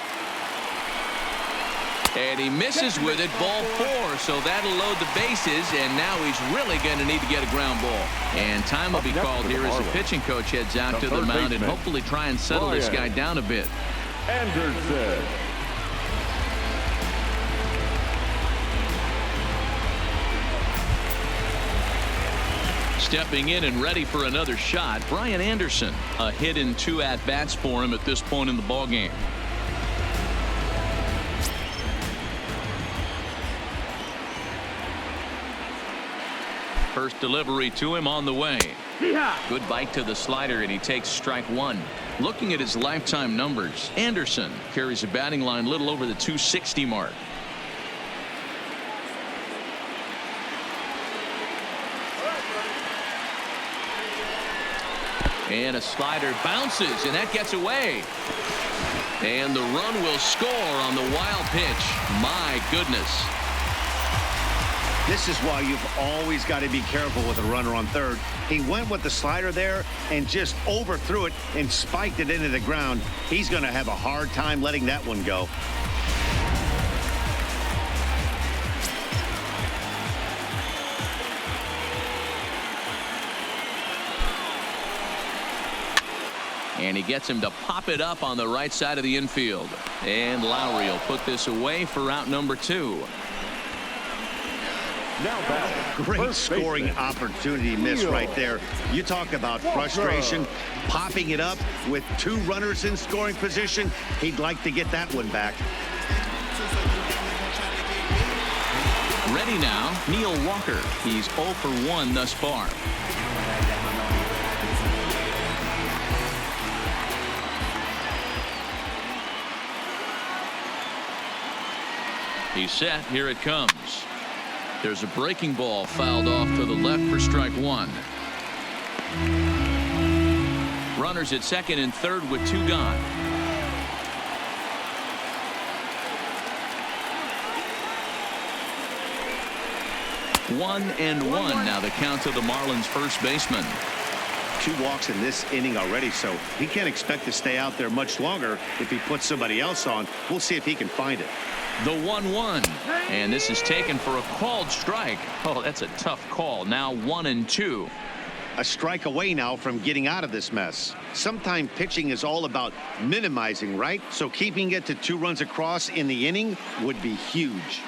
And he misses with it. Ball 4. So that'll load the bases. And now he's really going to need to get a ground ball. And time will be called here as the pitching coach heads out to the mound and hopefully try and settle this guy down a bit. Anderson. Stepping in and ready for another shot, Brian Anderson. A hit in 2 at-bats for him at this point in the ballgame. First delivery to him on the way. Yeah. Good bite to the slider, and he takes strike one. Looking at his lifetime numbers, Anderson carries a batting line little over the 260 mark. And a slider bounces, and that gets away. And the run will score on the wild pitch. My goodness. This is why you've always got to be careful with a runner on third. He went with the slider there and just overthrew it and spiked it into the ground. He's going to have a hard time letting that one go. And he gets him to pop it up on the right side of the infield. And Lowry will put this away for out number 2. Now back. Great scoring opportunity miss right there. You talk about frustration. Popping it up with 2 runners in scoring position. He'd like to get that one back. Ready now, Neil Walker. He's 0 for 1 thus far. He's set. Here it comes. There's a breaking ball fouled off to the left for strike 1. Runners at second and third with 2 gone. One and one now the count to the Marlins first baseman. 2 walks in this inning already, so he can't expect to stay out there much longer if he puts somebody else on. We'll see if he can find it. The 1-1, and this is taken for a called strike. Oh, that's a tough call. Now 1-2. A strike away now from getting out of this mess. Sometimes pitching is all about minimizing, right? So keeping it to 2 runs across in the inning would be huge.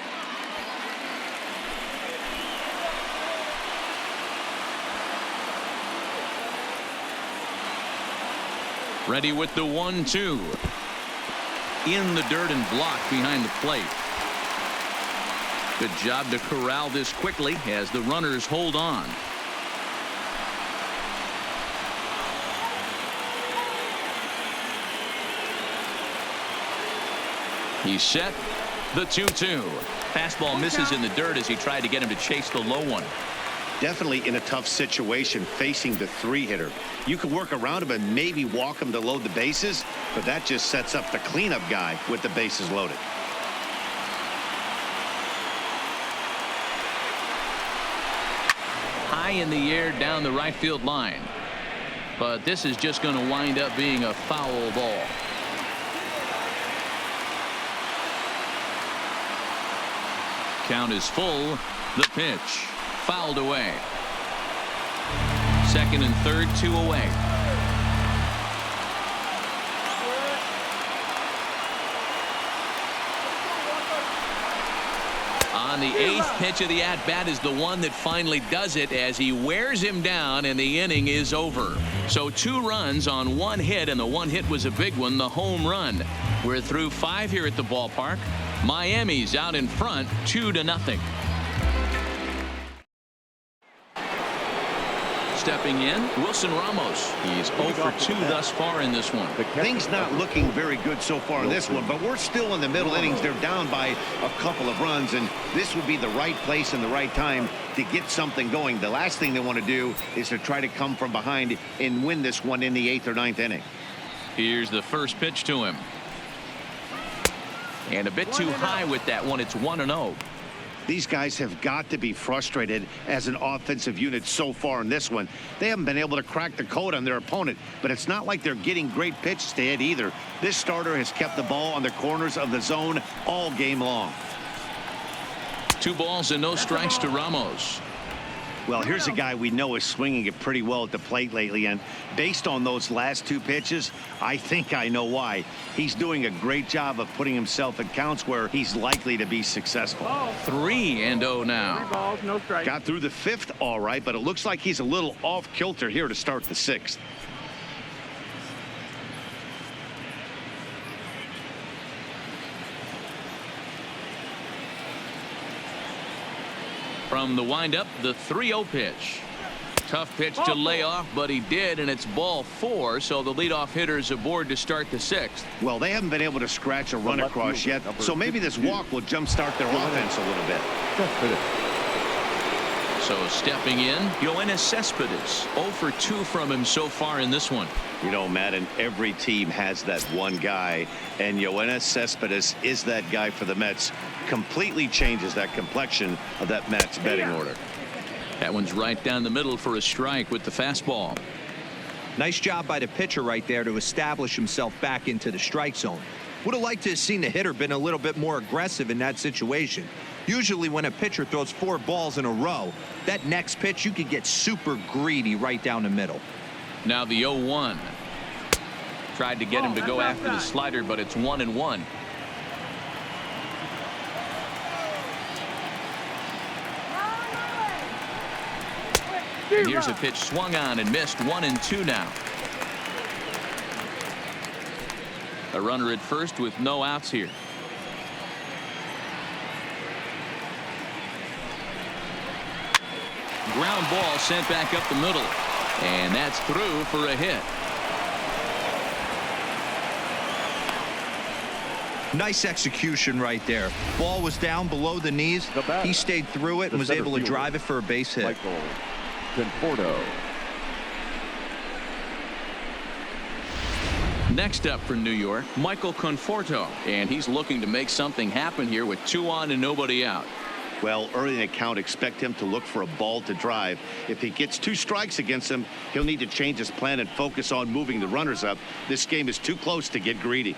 Ready with the 1-2. In the dirt and blocked behind the plate. Good job to corral this quickly as the runners hold on. He's set. The 2-2. Fastball misses in the dirt as he tried to get him to chase the low one. Definitely in a tough situation facing the 3-hitter. You can work around him and maybe walk him to load the bases, but that just sets up the cleanup guy with the bases loaded. High in the air down the right field line. But this is just going to wind up being a foul ball. Count is full. The pitch. Fouled away. Second and third, 2 away. On the 8th pitch of the at-bat is the one that finally does it as he wears him down and the inning is over. So 2 runs on 1 hit, and the 1 hit was a big one, the home run. We're through 5 here at the ballpark. Miami's out in front 2-0. Stepping in, Wilson Ramos. He's 0 for 2 thus far in this one. Things not looking very good so far in this one, but we're still in the middle innings. They're down by a couple of runs, and this would be the right place and the right time to get something going. The last thing they want to do is to try to come from behind and win this one in the 8th or 9th inning. Here's the first pitch to him. And a bit too high with that one. It's 1-0. These guys have got to be frustrated as an offensive unit so far in this one. They haven't been able to crack the code on their opponent, but it's not like they're getting great pitches to hit either. This starter has kept the ball on the corners of the zone all game long. 2 balls and no strikes to Ramos. Well, here's a guy we know is swinging it pretty well at the plate lately, and based on those last 2 pitches, I think I know why. He's doing a great job of putting himself in counts where he's likely to be successful. 3-0 now. 3 balls, no strikes. Got through the 5th all right, but it looks like he's a little off kilter here to start the 6th. From the windup, the 3-0 pitch. Tough pitch to lay off, but he did, and it's ball 4, so the leadoff hitter's aboard to start the 6th. Well, they haven't been able to scratch a run across yet, so maybe this walk will jumpstart their offense a little bit. So stepping in, Yoenis Cespedes. 0 for 2 from him so far in this one. You know, Madden, every team has that one guy, and Yoenis Cespedes is that guy for the Mets. Completely changes that complexion of that Mets betting order. That one's right down the middle for a strike with the fastball. Nice job by the pitcher right there to establish himself back into the strike zone. Would have liked to have seen the hitter been a little bit more aggressive in that situation. Usually when a pitcher throws 4 balls in a row, that next pitch you could get super greedy right down the middle. Now the 0-1. Tried to get him to go after the slider, but it's 1-1. And here's a pitch swung on and missed. 1-2 now. A runner at first with no outs here. Ground ball sent back up the middle, and that's through for a hit. Nice execution right there. Ball was down below the knees. He stayed through it and was able to drive it for a base hit. Michael Conforto. Next up for New York, Michael Conforto, and he's looking to make something happen here with 2 on and nobody out. Well, early in the count, expect him to look for a ball to drive. If he gets 2 strikes against him, he'll need to change his plan and focus on moving the runners up. This game is too close to get greedy.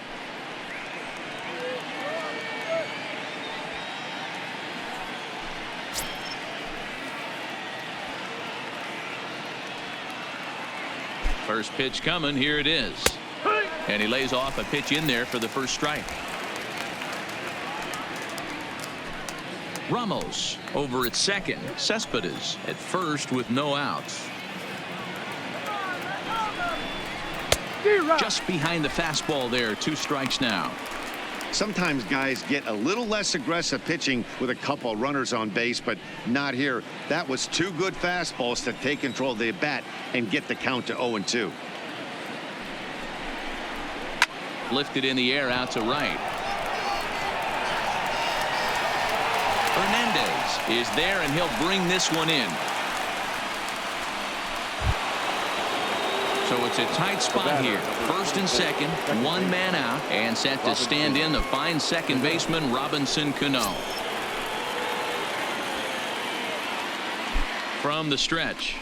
First pitch coming. Here it is. And he lays off a pitch in there for the first strike. Ramos over at second. Cespedes at first with no outs. Just behind the fastball there. 2 strikes now. Sometimes guys get a little less aggressive pitching with a couple runners on base, but not here. That was 2 good fastballs to take control of the bat and get the count to 0-2. Lifted in the air out to right. Hernandez is there, and he'll bring this one in. So it's a tight spot here. First and second, 1 man out, and set to stand in the fine second baseman Robinson Cano. From the stretch,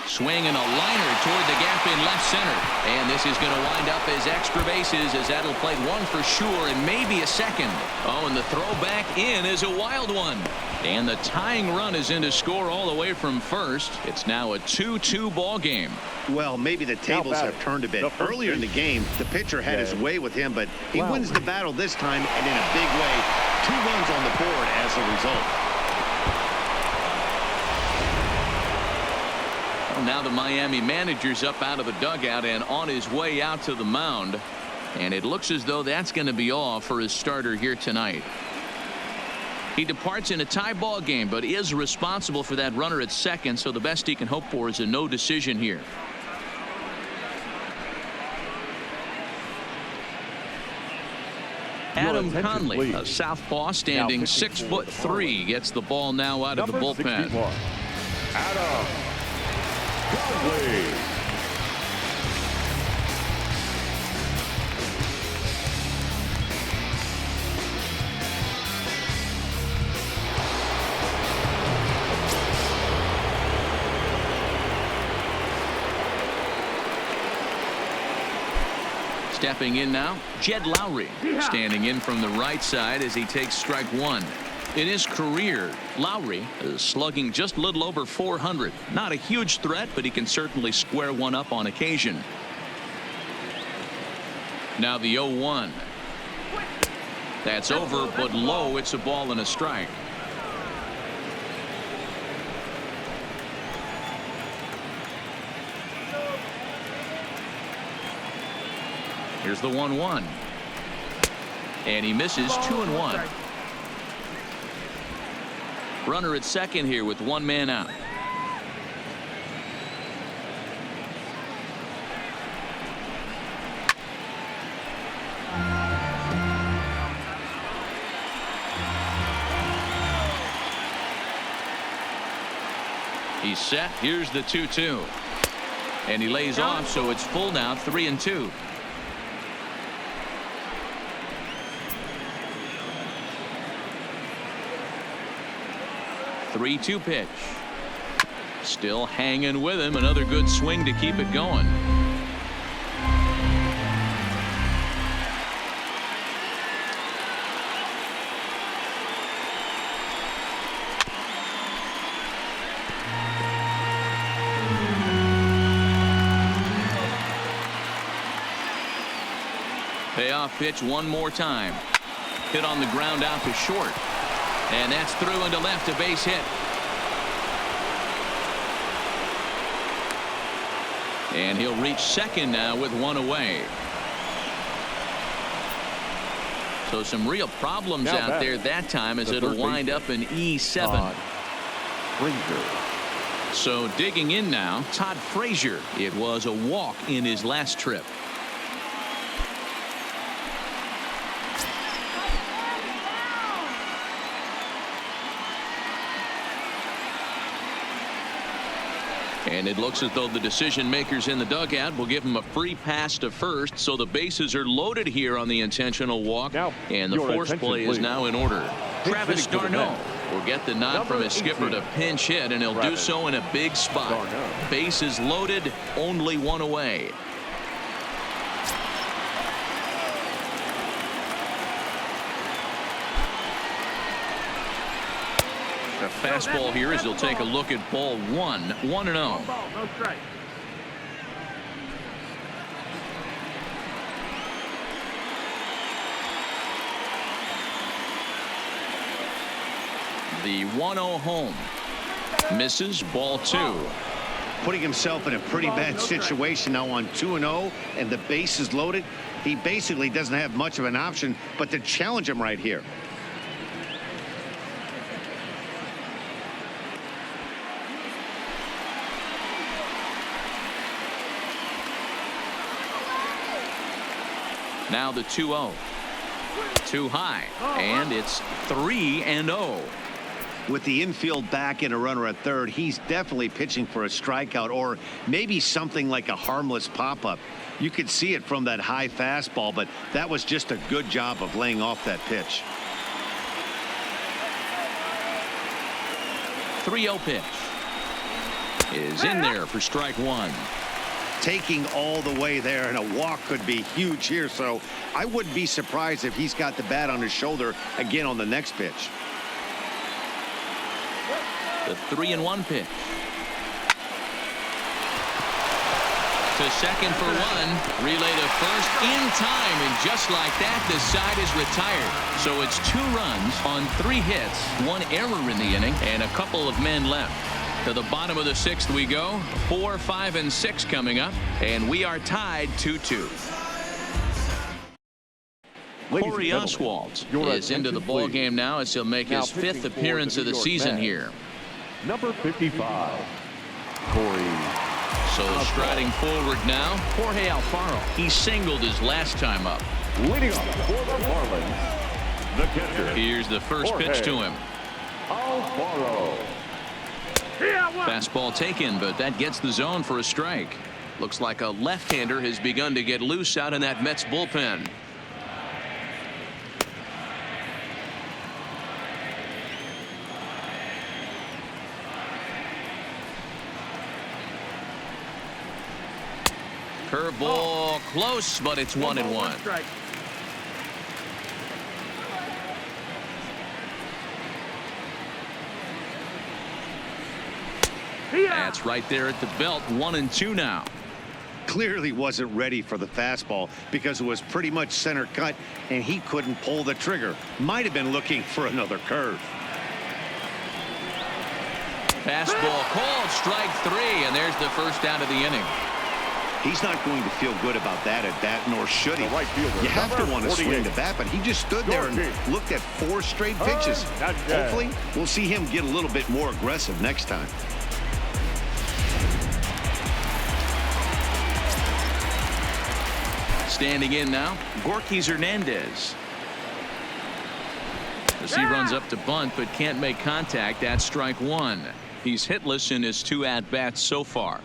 swinging a liner toward the gap in left center, and this is going to wind up as extra bases, as that'll play 1 for sure and maybe a second. Oh, and the throw back in is a wild one, and the tying run is in to score all the way from first. It's now a 2-2 ball game. Well, maybe the tables have turned a bit. Earlier in the game, the pitcher had his way with him, but he wins the battle this time, and in a big way. 2 runs on the board as a result. Well, now the Miami manager's up out of the dugout and on his way out to the mound, and it looks as though that's going to be all for his starter here tonight. He departs in a tie ball game, but is responsible for that runner at second, so the best he can hope for is a no decision here. Adam Conley, a southpaw, standing 6'3", gets the ball now out of the bullpen. Adam Conley. Stepping in now, Jed Lowry, standing in from the right side as he takes strike 1. In his career, Lowry is slugging just a little over 400. Not a huge threat, but he can certainly square one up on occasion. Now the 0-1. That's over, but low. It's a ball and a strike. Here's the 1-1. And he misses. 2-1. Runner at second here with one man out. He's set. Here's the 2-2. And he lays off, so it's full now, 3-2. 3-2 pitch. Still hanging with him. Another good swing to keep it going. Payoff pitch one more time. Hit on the ground out to short. And that's through into left, a base hit. And he'll reach second now with one away. So some real problems out there that time, as it'll wind up in E7. So digging in now, Todd Frazier. It was a walk in his last trip. And it looks as though the decision makers in the dugout will give him a free pass to first, so the bases are loaded here on the intentional walk. And the force play is now in order. Travis d'Arnaud will get the nod from his skipper to pinch hit, and he'll do so in a big spot. Bases loaded, only one away. A fastball here as he'll take a look at ball one. 1-0. No strike. The 1-0 home. Misses, ball 2. Putting himself in a pretty bad situation now on 2-0 and the base is loaded. He basically doesn't have much of an option but to challenge him right here. Now the 2-0. Too high, and it's 3-0. With the infield back and a runner at third, he's definitely pitching for a strikeout or maybe something like a harmless pop-up. You could see it from that high fastball, but that was just a good job of laying off that pitch. 3-0 pitch is in there for strike one. Taking all the way there, and a walk could be huge here, so I wouldn't be surprised if he's got the bat on his shoulder again on the next pitch. The 3-1 pitch. To second for one. Relay to first in time, and just like that, the side is retired. So it's 2 runs on 3 hits, 1 error in the inning, and a couple of men left. To the bottom of the 6th we go. 4, 5, and 6 coming up, and we are tied 2-2. Corey Oswalt is into the ball game now as he'll make his 5th appearance of the season here. Number 55, Corey. So striding forward now, Jorge Alfaro. He singled his last time up. Leading off for the Marlins, the catcher. Here's the first pitch to him. Alfaro. Fastball taken, but that gets the zone for a strike. Looks like a left-hander has begun to get loose out in that Mets bullpen. Curveball close, but it's 1-1. That's right there at the belt. 1-2 now. Clearly wasn't ready for the fastball because it was pretty much center cut and he couldn't pull the trigger. Might have been looking for another curve. Fastball called, strike 3, and there's the first out of the inning. He's not going to feel good about that at bat, nor should he. Right fielder, You have to want to 48. swing the bat, but he just stood there and looked at 4 straight pitches. Hopefully, we'll see him get a little bit more aggressive next time. Standing in now, Gorkys Hernandez. As he runs up to bunt but can't make contact at strike 1. He's hitless in his 2 at-bats so far.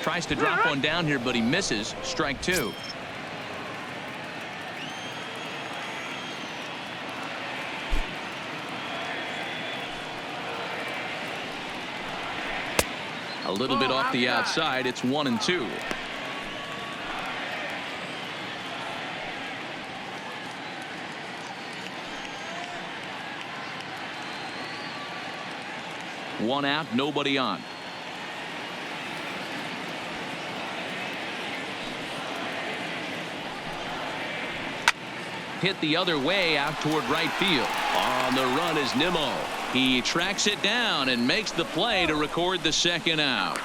Tries to drop one down here, but he misses. Strike 2. A little bit off the outside. It's 1-2. One out, nobody on. Hit the other way out toward right field. On the run is Nimmo. He tracks it down and makes the play to record the second out.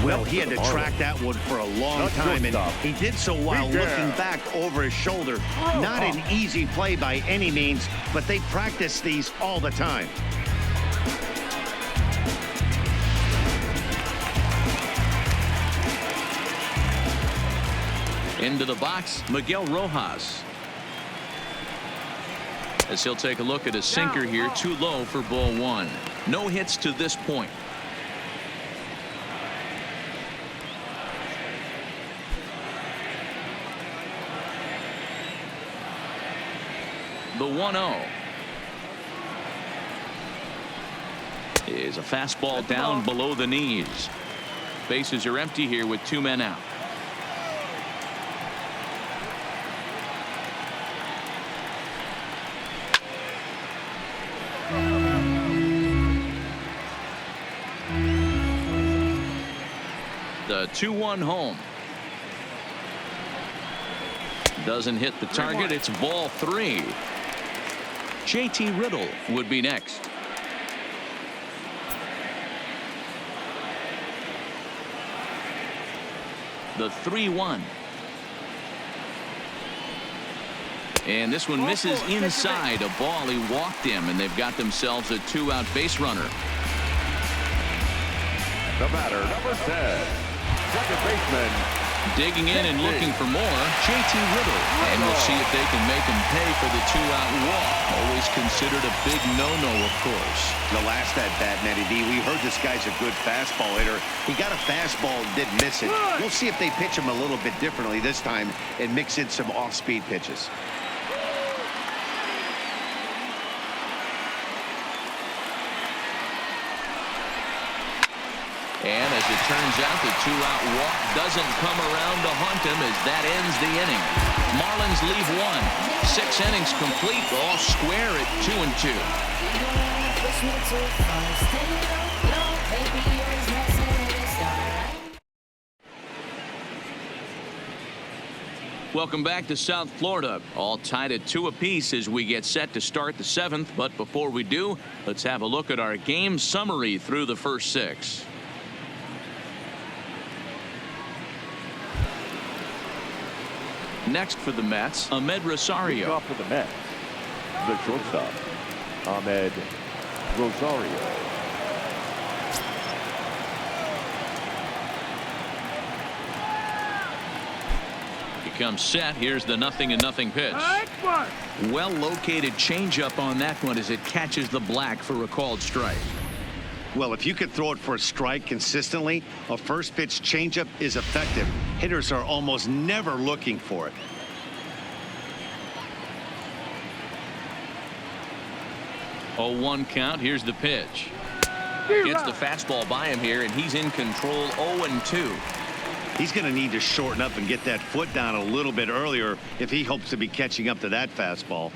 Well, he had to track that one for a long time, and he did so while looking back over his shoulder. Not an easy play by any means, but they practice these all the time. Into the box, Miguel Rojas. As he'll take a look at a sinker here, too low for ball 1. No hits to this point. The 1-0 is a fastball down below the knees. Bases are empty here with 2 men out. The 2-1 home. Doesn't hit the target. It's ball 3. JT Riddle would be next. The 3-1. And this one misses inside. A ball. He walked him, and they've got themselves a 2-out base runner. The batter, number 10, second baseman. Digging in and looking for more, JT Riddle. And we'll see if they can make him pay for the 2-out walk. Always considered a big no-no, of course. The last at-bat, Matty D, we heard this guy's a good fastball hitter. He got a fastball and did miss it. We'll see if they pitch him a little bit differently this time and mix in some off-speed pitches. And as it turns out, the 2-out walk doesn't come around to haunt him as that ends the inning. Marlins leave 1. 6 innings complete, all square at 2-2. Welcome back to South Florida. All tied at 2 apiece as we get set to start the 7th. But before we do, let's have a look at our game summary through the first 6. Next for the Mets, Ahmed Rosario. Off for the Mets, the shortstop, Ahmed Rosario. He comes set. Here's the 0-0 pitch. Well located changeup on that one as it catches the black for a called strike. Well, if you could throw it for a strike consistently, a first pitch changeup is effective. Hitters are almost never looking for it. Oh, 1 count. Here's the pitch. Gets the fastball by him here, and he's in control. 0-2. He's going to need to shorten up and get that foot down a little bit earlier if he hopes to be catching up to that fastball.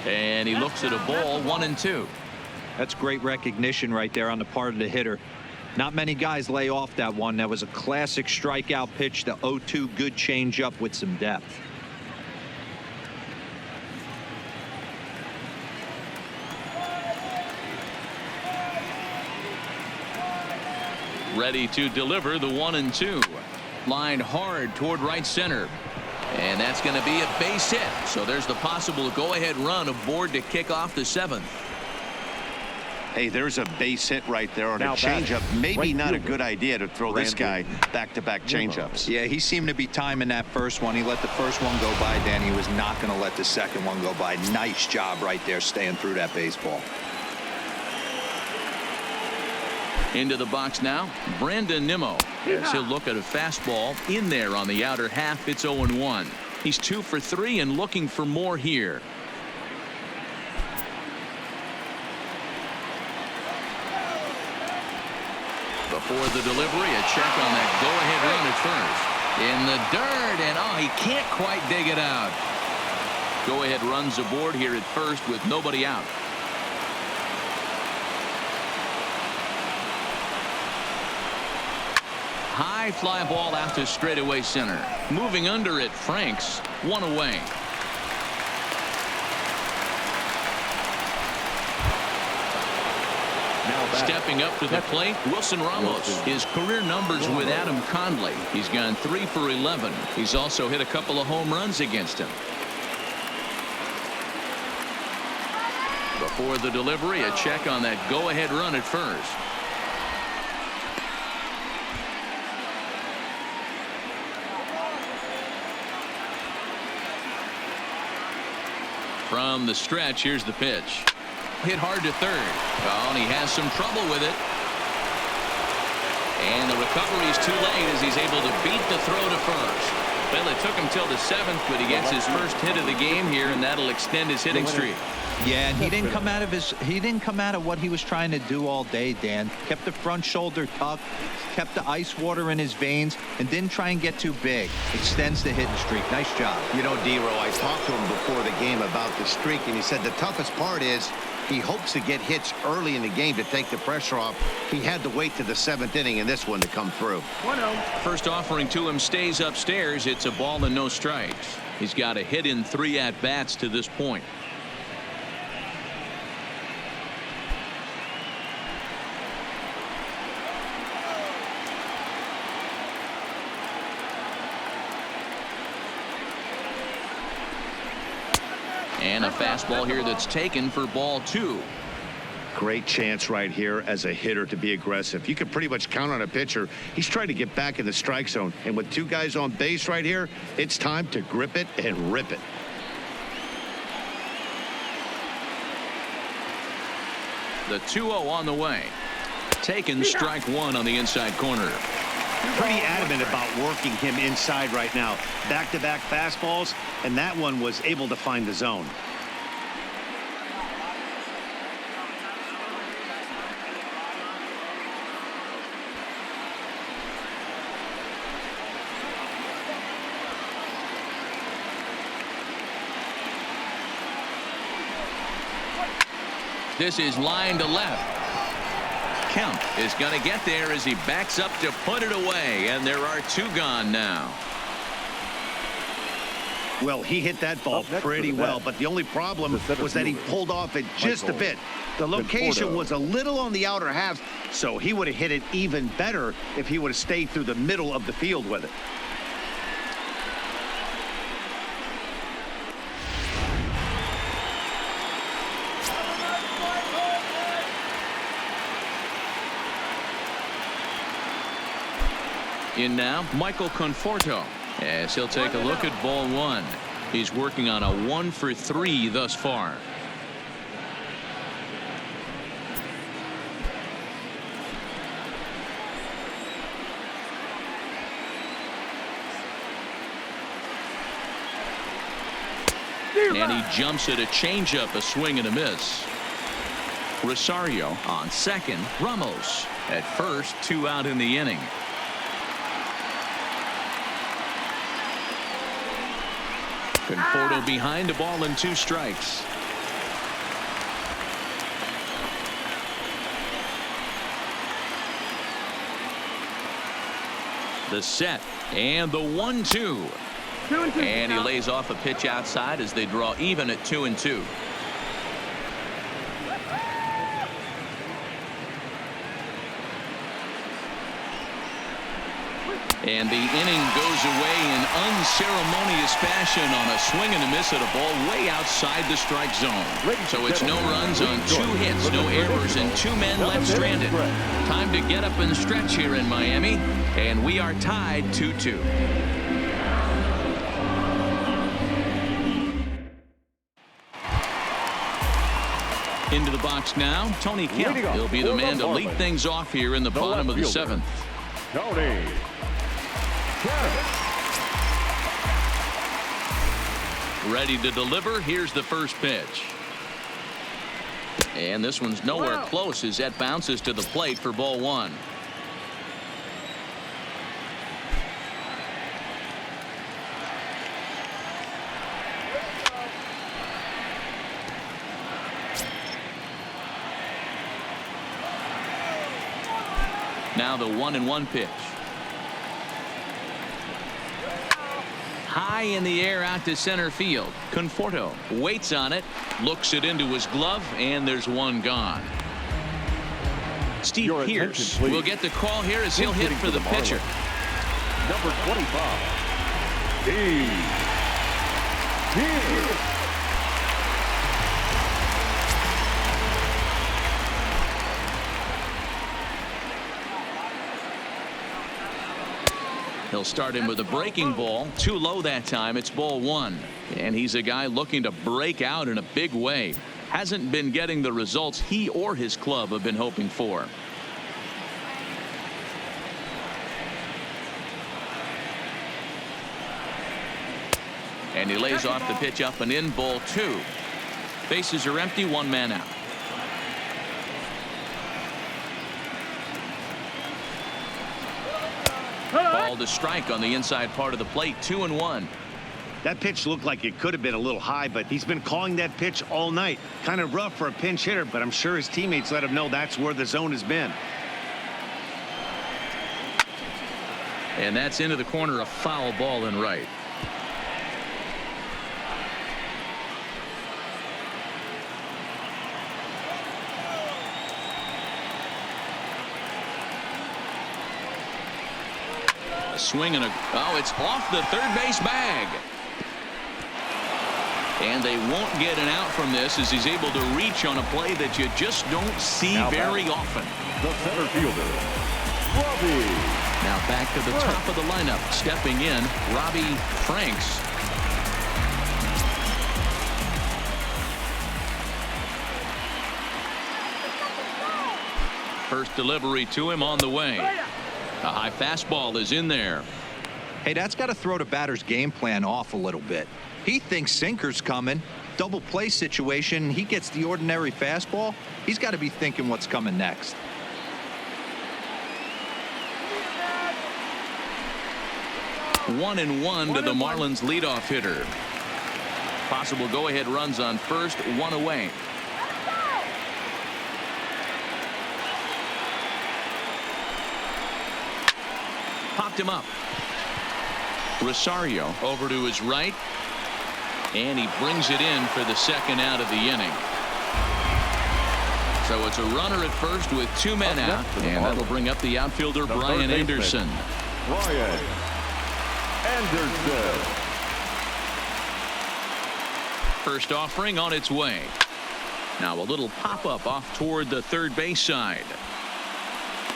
And he looks at a ball, 1-2. That's great recognition right there on the part of the hitter. Not many guys lay off that one. That was a classic strikeout pitch. The 0-2 good changeup with some depth. Ready to deliver the 1-2. Lined hard toward right center. And that's going to be a base hit. So there's the possible go-ahead run aboard to kick off the 7th. Hey, there's a base hit right there on a changeup. Maybe not a good idea to throw this guy back-to-back changeups. Yeah, he seemed to be timing that first one. He let the first one go by, then he was not going to let the second one go by. Nice job right there staying through that baseball. Into the box now, Brandon Nimmo. As he'll look at a fastball in there on the outer half. It's 0-1. He's 2 for 3 and looking for more here. Before the delivery, a check on that go-ahead run at first. In the dirt, and he can't quite dig it out. Go-ahead runs aboard here at first with nobody out. High fly ball out to straightaway center. Moving under it, Franks, 1 away. Stepping up to the plate, Wilson Ramos. His career numbers with Adam Conley. He's gone 3 for 11. He's also hit a couple of home runs against him. Before the delivery, a check on that go-ahead run at first. From the stretch, here's the pitch. Hit hard to third. And he has some trouble with it. And the recovery is too late as he's able to beat the throw to first. Well, it took him till the 7th, but he gets his first hit of the game here, and that'll extend his hitting streak. Yeah, and he didn't come out of what he was trying to do all day, Dan. Kept the front shoulder tucked, kept the ice water in his veins, and didn't try and get too big. Extends the hitting streak. Nice job. You know, D-Row, I talked to him before the game about the streak, and he said the toughest part is he hopes to get hits early in the game to take the pressure off. He had to wait to the 7th inning in this one to come through. 1-0. First offering to him stays upstairs. It's a ball and no strikes. He's got a hit in 3 at-bats to this point. And a fastball here that's taken for ball 2. Great chance right here as a hitter to be aggressive. You can pretty much count on a pitcher. He's trying to get back in the strike zone. And with 2 guys on base right here, it's time to grip it and rip it. The 2-0 on the way. Taken strike 1 on the inside corner. Pretty adamant about working him inside right now. Back-to-back fastballs, and that one was able to find the zone. This is line to left. Kemp is going to get there as he backs up to put it away, and there are 2 gone now. Well, he hit that ball pretty well, but the only problem was that he pulled off it just a bit. The location was a little on the outer half, so he would have hit it even better if he would have stayed through the middle of the field with it. In now, Michael Conforto, as he'll take a look at ball 1. He's working on a 1 for 3 thus far. And he jumps at a changeup, a swing and a miss. Rosario on second. Ramos at first, 2 out in the inning. Conforto behind, a ball and 2 strikes. The set and the 1-2. 2-2. And he lays off a pitch outside as they draw even at 2-2. And the inning goes away in unceremonious fashion on a swing and a miss at a ball way outside the strike zone. So it's no runs on 2 hits, no errors, and 2 men left stranded. Time to get up and stretch here in Miami, and we are tied 2-2. Into the box now, Tony Kemp. He'll be the man to lead things off here in the bottom of the 7th. Tony. Ready to deliver. Here's the first pitch. And this one's nowhere close as that bounces to the plate for ball 1. Now the 1-1 pitch. High in the air out to center field. Conforto waits on it, looks it into his glove, and there's one gone. Steve Pearce will get the call here as he'll hit for the pitcher. Number 25. Pearce. He'll start him with a breaking ball. Too low that time. It's ball 1. And he's a guy looking to break out in a big way. Hasn't been getting the results he or his club have been hoping for. And he lays off the pitch up and in, ball 2. Bases are empty, 1 man out. Called a strike on the inside part of the plate. 2-1. That pitch looked like it could have been a little high, but he's been calling that pitch all night. Kind of rough for a pinch hitter, but I'm sure his teammates let him know that's where the zone has been. And that's into the corner, a foul ball and right. A swing and it's off the third base bag. And they won't get an out from this as he's able to reach on a play that you just don't see very often. The center fielder, Robbie. Now back to the top of the lineup. Stepping in, Robbie Franks. First delivery to him on the way. A high fastball is in there. Hey, that's got to throw the batter's game plan off a little bit. He thinks sinker's coming. Double play situation. He gets the ordinary fastball. He's got to be thinking what's coming next. One and one to the Marlins leadoff hitter. Possible go-ahead runs on first, 1 away. Popped him up. Rosario over to his right. And he brings it in for the second out of the inning. So it's a runner at first with 2 men out. And that'll bring up the outfielder, Brian Anderson. Brian Anderson. First offering on its way. Now a little pop-up off toward the third base side.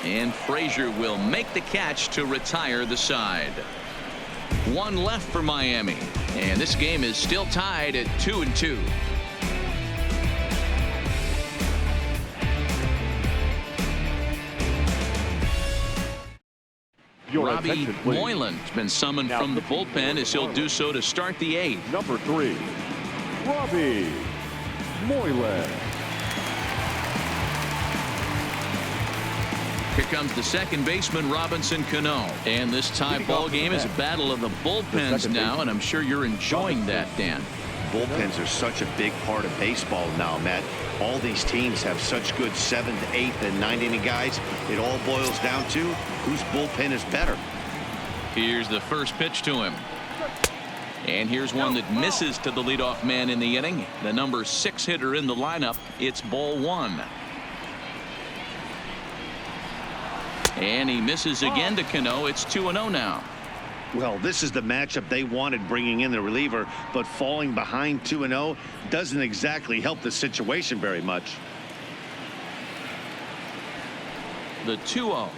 And Frazier will make the catch to retire the side. 1 left for Miami. And this game is still tied at 2-2. Robbie Moylan's been summoned from the bullpen as he'll do so to start the 8th. Number 3, Robbie Moylan. Here comes the second baseman, Robinson Cano. And this tie ball game is a battle of the bullpens now, and I'm sure you're enjoying that, Dan. Bullpens are such a big part of baseball now, Matt. All these teams have such good 7th, 8th, and 9th inning guys. It all boils down to whose bullpen is better. Here's the first pitch to him. And here's one that misses to the leadoff man in the inning. The number 6 hitter in the lineup. It's ball 1. And he misses again to Cano. It's 2-0 now. Well, this is the matchup they wanted, bringing in the reliever, but falling behind 2-0 doesn't exactly help the situation very much. The 2-0.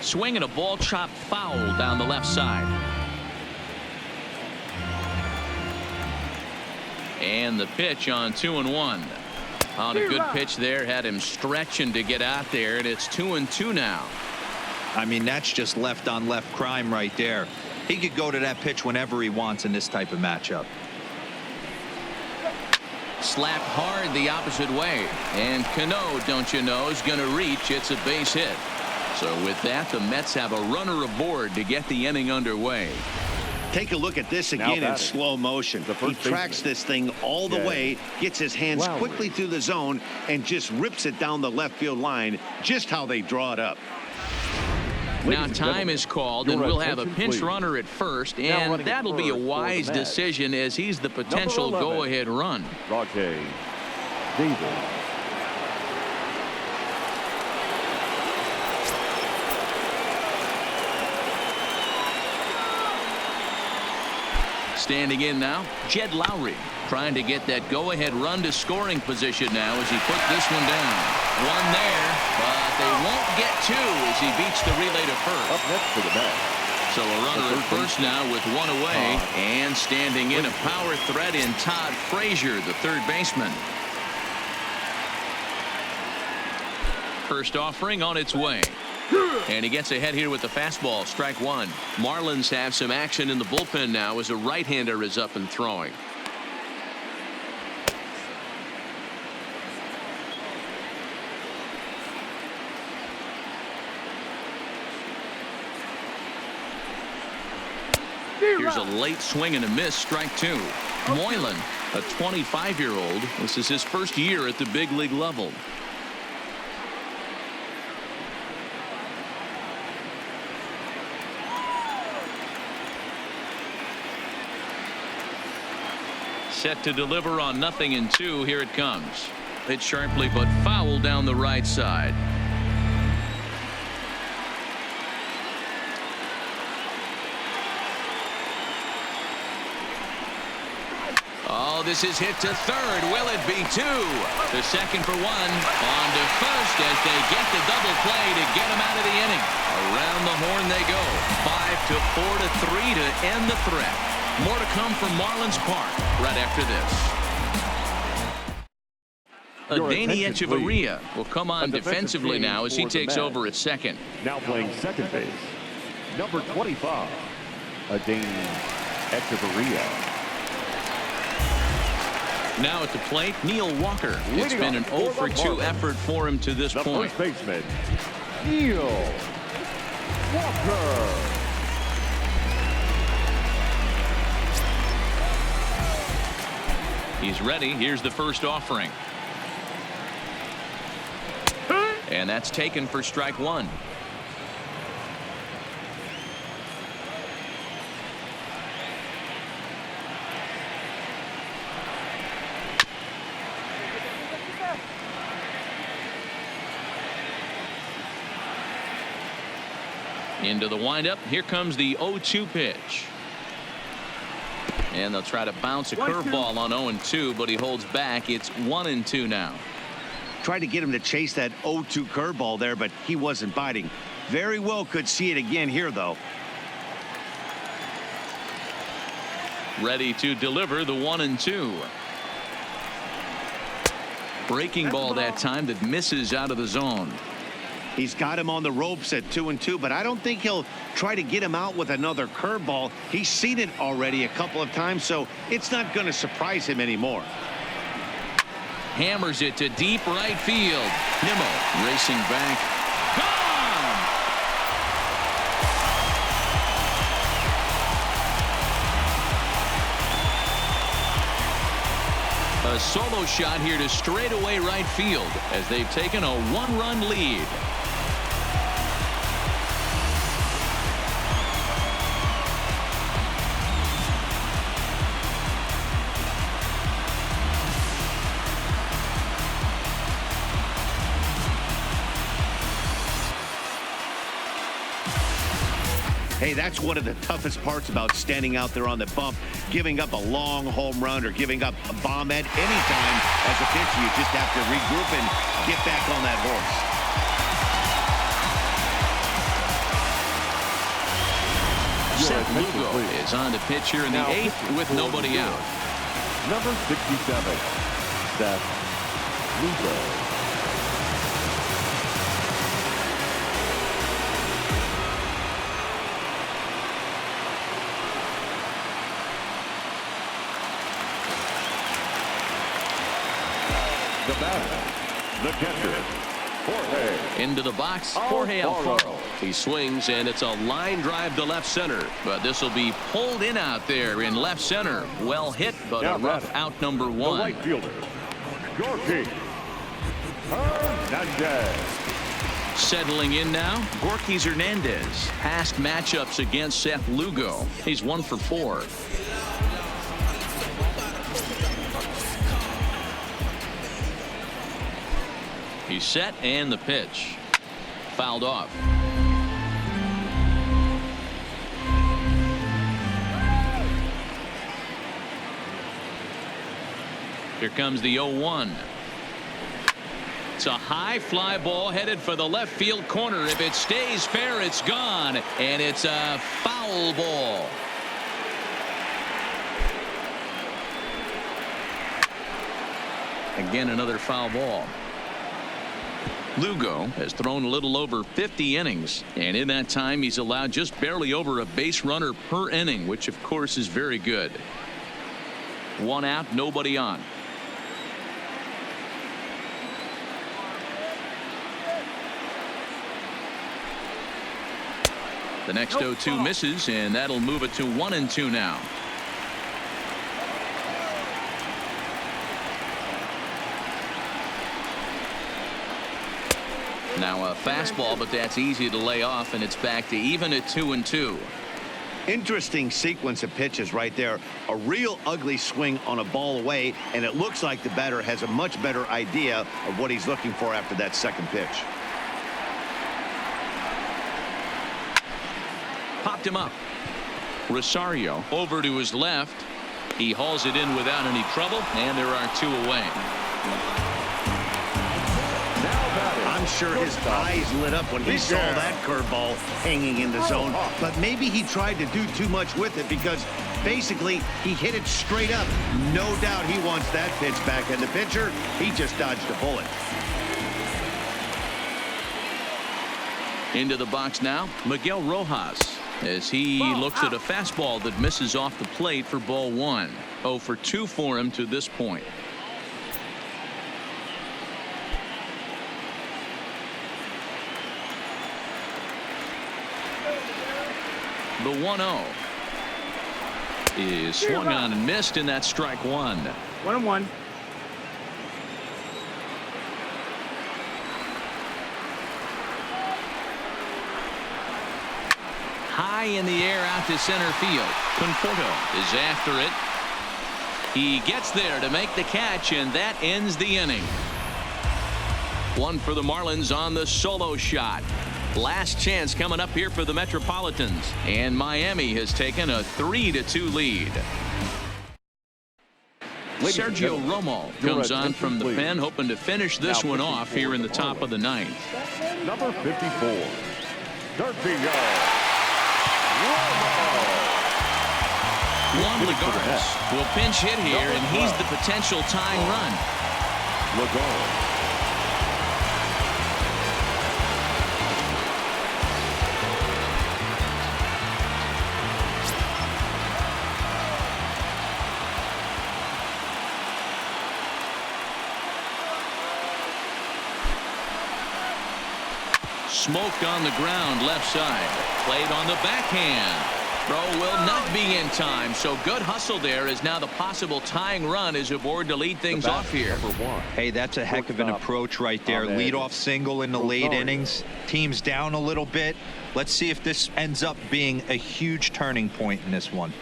Swinging a ball chopped foul down the left side. And the pitch on 2-1. On a good pitch there, had him stretching to get out there, and it's 2-2 now. I mean, that's just left on left crime right there. He could go to that pitch whenever he wants in this type of matchup. Slapped hard the opposite way, and Cano, don't you know, is going to reach. It's a base hit. So with that, the Mets have a runner aboard to get the inning underway. Take a look at this again in slow motion. He tracks this thing all the way, gets his hands quickly through the zone, and just rips it down the left field line, just how they draw it up. Now time is called, and we'll have a pinch runner at first, and that'll be a wise decision as he's the potential go-ahead run. Rajay Davis. Standing in now, Jed Lowry, trying to get that go-ahead run to scoring position now as he put this one down. One there, but they won't get 2 as he beats the relay to first. Up next for the Mets. So a runner at first now with 1 away, and standing in a power threat in Todd Frazier, the third baseman. First offering on its way. And he gets ahead here with the fastball. Strike 1. Marlins have some action in the bullpen now as a right-hander is up and throwing. Here's a late swing and a miss. Strike 2. Moylan, a 25-year-old. This is his first year at the big league level. Set to deliver on 0-2. Here it comes. Hit sharply but foul down the right side. Oh, this is hit to third. Will it be 2? The second for 1. On to first as they get the double play to get him out of the inning. Around the horn they go. 5-4-3 to end the threat. More to come from Marlins Park right after this. Adeiny Echeverria will come on defensively now as he takes over at second. Now playing second base, number 25, Adeiny Echeverria. Now at the plate, Neil Walker. It's been an 0-for-2 effort for him to this point. First baseman, Neil Walker. He's ready. Here's the first offering. And that's taken for strike 1. Into the windup. Here comes the 0-2 pitch. And they'll try to bounce a curveball on 0-2, but he holds back. It's 1-2 now. Tried to get him to chase that 0-2 curveball there, but he wasn't biting. Very well could see it again here, though. Ready to deliver the 1-2. Breaking ball that time that misses out of the zone. He's got him on the ropes at 2-2, but I don't think he'll try to get him out with another curveball. He's seen it already a couple of times, so it's not going to surprise him anymore. Hammers it to deep right field. Nimmo racing back. Gone! A solo shot here to straightaway right field as they've taken a 1-run lead. Hey, that's one of the toughest parts about standing out there on the bump. Giving up a long home run or giving up a bomb at any time as a pitcher. You just have to regroup and get back on that horse. Seth Lugo is on to pitch here in the 8th with nobody out. Number 67, Seth Lugo. The batter, the catcher, Jorge. Into the box, Jorge Alfaro. He swings, and it's a line drive to left center. But this will be pulled in out there in left center. Well hit, but a rough out number The 1. right fielder, Gorky Hernandez. Settling in now, Gorky Hernandez. Past matchups against Seth Lugo. He's 1 for 4. He's set, and the pitch. Fouled off. Here comes the 0-1. It's a high fly ball headed for the left field corner. If it stays fair, it's gone, and it's a foul ball. Again, another foul ball. Lugo has thrown a little over 50 innings, and in that time he's allowed just barely over a base runner per inning, which of course is very good. 1 out, nobody on. The next 0-2 misses, and that'll move it to 1-2 now. Now a fastball, but that's easy to lay off, and it's back to even at 2-2. Interesting sequence of pitches right there. A real ugly swing on a ball away, and it looks like the batter has a much better idea of what he's looking for after that second pitch. Popped him up. Rosario over to his left. He hauls it in without any trouble, and there are 2 away. I'm sure his eyes lit up when he saw that curveball hanging in the zone, but maybe he tried to do too much with it because basically he hit it straight up. No doubt he wants that pitch back, and the pitcher, he just dodged a bullet. Into the box now, Miguel Rojas, as he looks at a fastball that misses off the plate for ball 1. 0 for 2 for him to this point. The 1-0 is swung on and missed, and that's strike 1. 1-1. High in the air out to center field. Conforto is after it. He gets there to make the catch, and that ends the inning. 1 for the Marlins on the solo shot. Last chance coming up here for the Metropolitans, and Miami has taken a 3-2 lead. Sergio Romo comes on from the pen, hoping to finish this one off here in the top of the 9th. Number 54, Sergio Juan Lagares will pinch hit here, and he's the potential tying run. Lagares. Smoked on the ground left side. Played on the backhand. Throw will not be in time, so good hustle there as now the possible tying run is aboard to lead things off here. Hey, that's a heck of an approach right there. Leadoff single in the late innings. Team's down a little bit. Let's see if this ends up being a huge turning point in this one.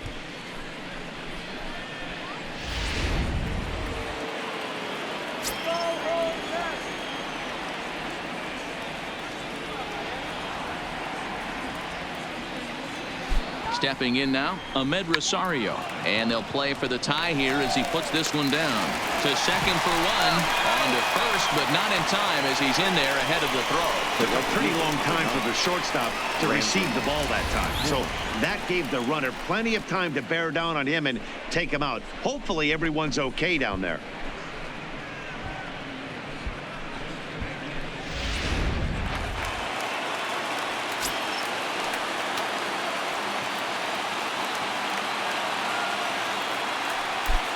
Stepping in now, Rosario. And they'll play for the tie here as he puts this one down. To second for one. On to first, but not in time as he's in there ahead of the throw. Took a pretty long time for the shortstop to receive the ball that time. So that gave the runner plenty of time to bear down on him and take him out. Hopefully everyone's okay down there.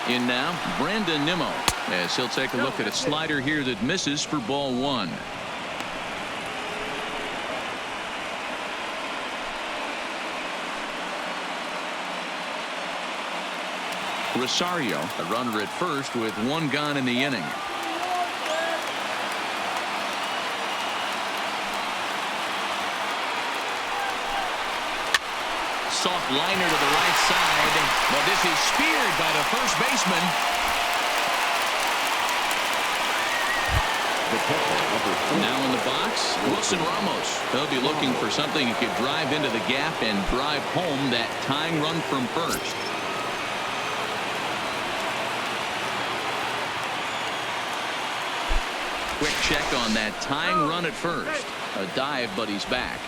In now, Brandon Nimmo, as he'll take a look at a slider here that misses for ball one. Rosario, a runner at first with one gone in the inning. Soft liner to the right side, but this is speared by the first baseman. Now in the box, Wilson Ramos. They'll be looking for something he could drive into the gap and drive home that tying run from first. Quick check on that tying run at first. A dive, but he's back.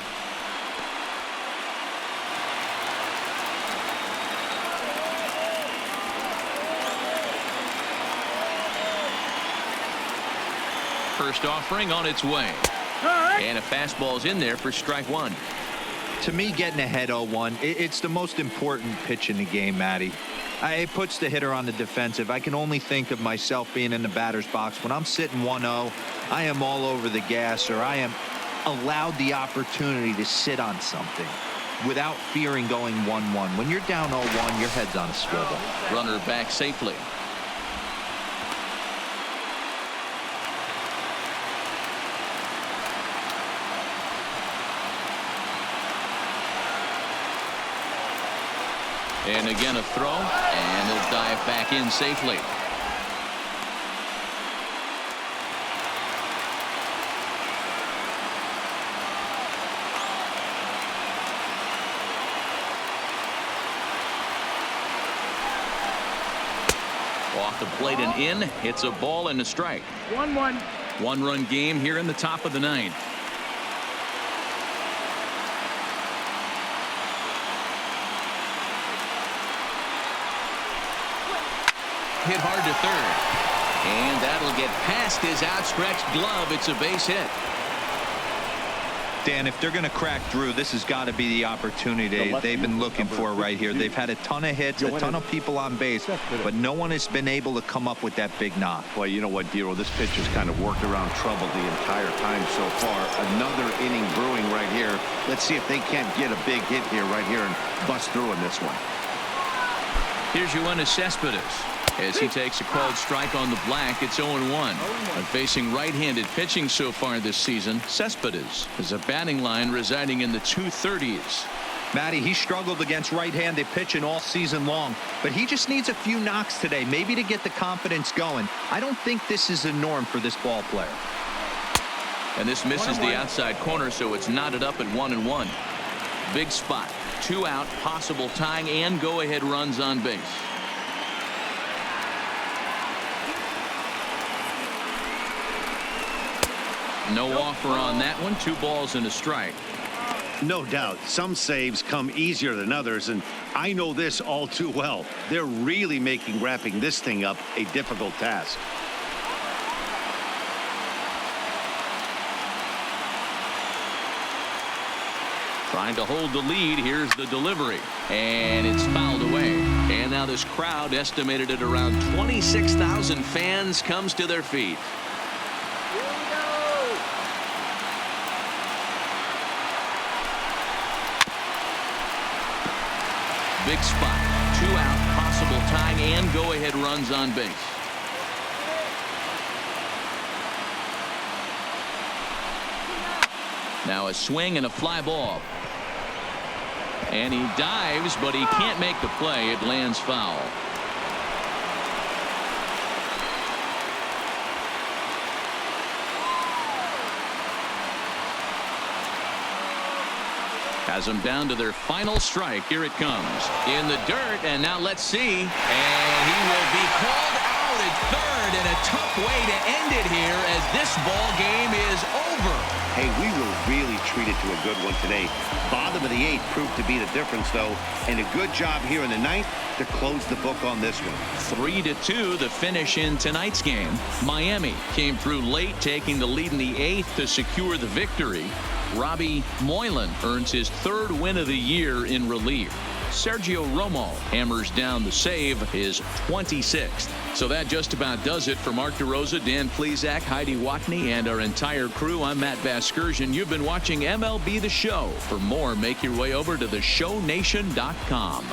First offering on its way. And a fastball's in there for strike one. To me, getting ahead 0-1, it's the most important pitch in the game, Matty. It puts the hitter on the defensive. I can only think of myself being in the batter's box. When I'm sitting 1-0, I am all over the gas, or I am allowed the opportunity to sit on something without fearing going 1-1. When you're down 0-1, your head's on a swivel. Runner back safely. And again a throw, and he'll dive back in safely. Off the plate and in. It's a ball and a strike. 1-1. One-run game here in the top of the ninth. Hit hard to third. And that'll get past his outstretched glove. It's a base hit. Dan, if they're going to crack through, this has got to be the opportunity they've been looking for right here. They've had a ton of hits, a ton of people on base, but no one has been able to come up with that big knock. Well, you know what, Dero, this pitch has kind of worked around trouble the entire time so far. Another inning brewing right here. Let's see if they can't get a big hit here right here and bust through in this one. Here's Yoenis Cespedes. As he takes a called strike on the black, it's 0-1. And facing right-handed pitching so far this season, Cespedes is a batting line residing in the 230s. Matty, he struggled against right-handed pitching all season long, but he just needs a few knocks today, maybe to get the confidence going. I don't think this is a norm for this ball player. And this misses the outside corner, so it's knotted up at 1-1. Big spot, 2 out, possible tying and go-ahead runs on base. No offer on that one. 2 balls and a strike. No doubt some saves come easier than others, and I know this all too well. They're really making wrapping this thing up a difficult task. Trying to hold the lead. Here's the delivery, and it's fouled away. And now this crowd, estimated at around 26,000 fans, comes to their feet. Big spot, 2 out, possible tying and go-ahead runs on base. Now a swing and a fly ball. And he dives, but he can't make the play. It lands foul. Has them down to their final strike. Here it comes. In the dirt, and now let's see. And he will be called out at third, and a tough way to end it here as this ball game is over. Hey, we were really treated to a good one today. Bottom of the 8th proved to be the difference, though, and a good job here in the 9th to close the book on this one. 3-2 the finish in tonight's game. Miami came through late, taking the lead in the 8th to secure the victory. Robbie Moylan earns his 3rd win of the year in relief. Sergio Romo hammers down the save, his 26th. So that just about does it for Mark DeRosa, Dan Plesac, Heidi Watney, and our entire crew. I'm Matt Vasgersian. You've been watching MLB The Show. For more, make your way over to theshownation.com.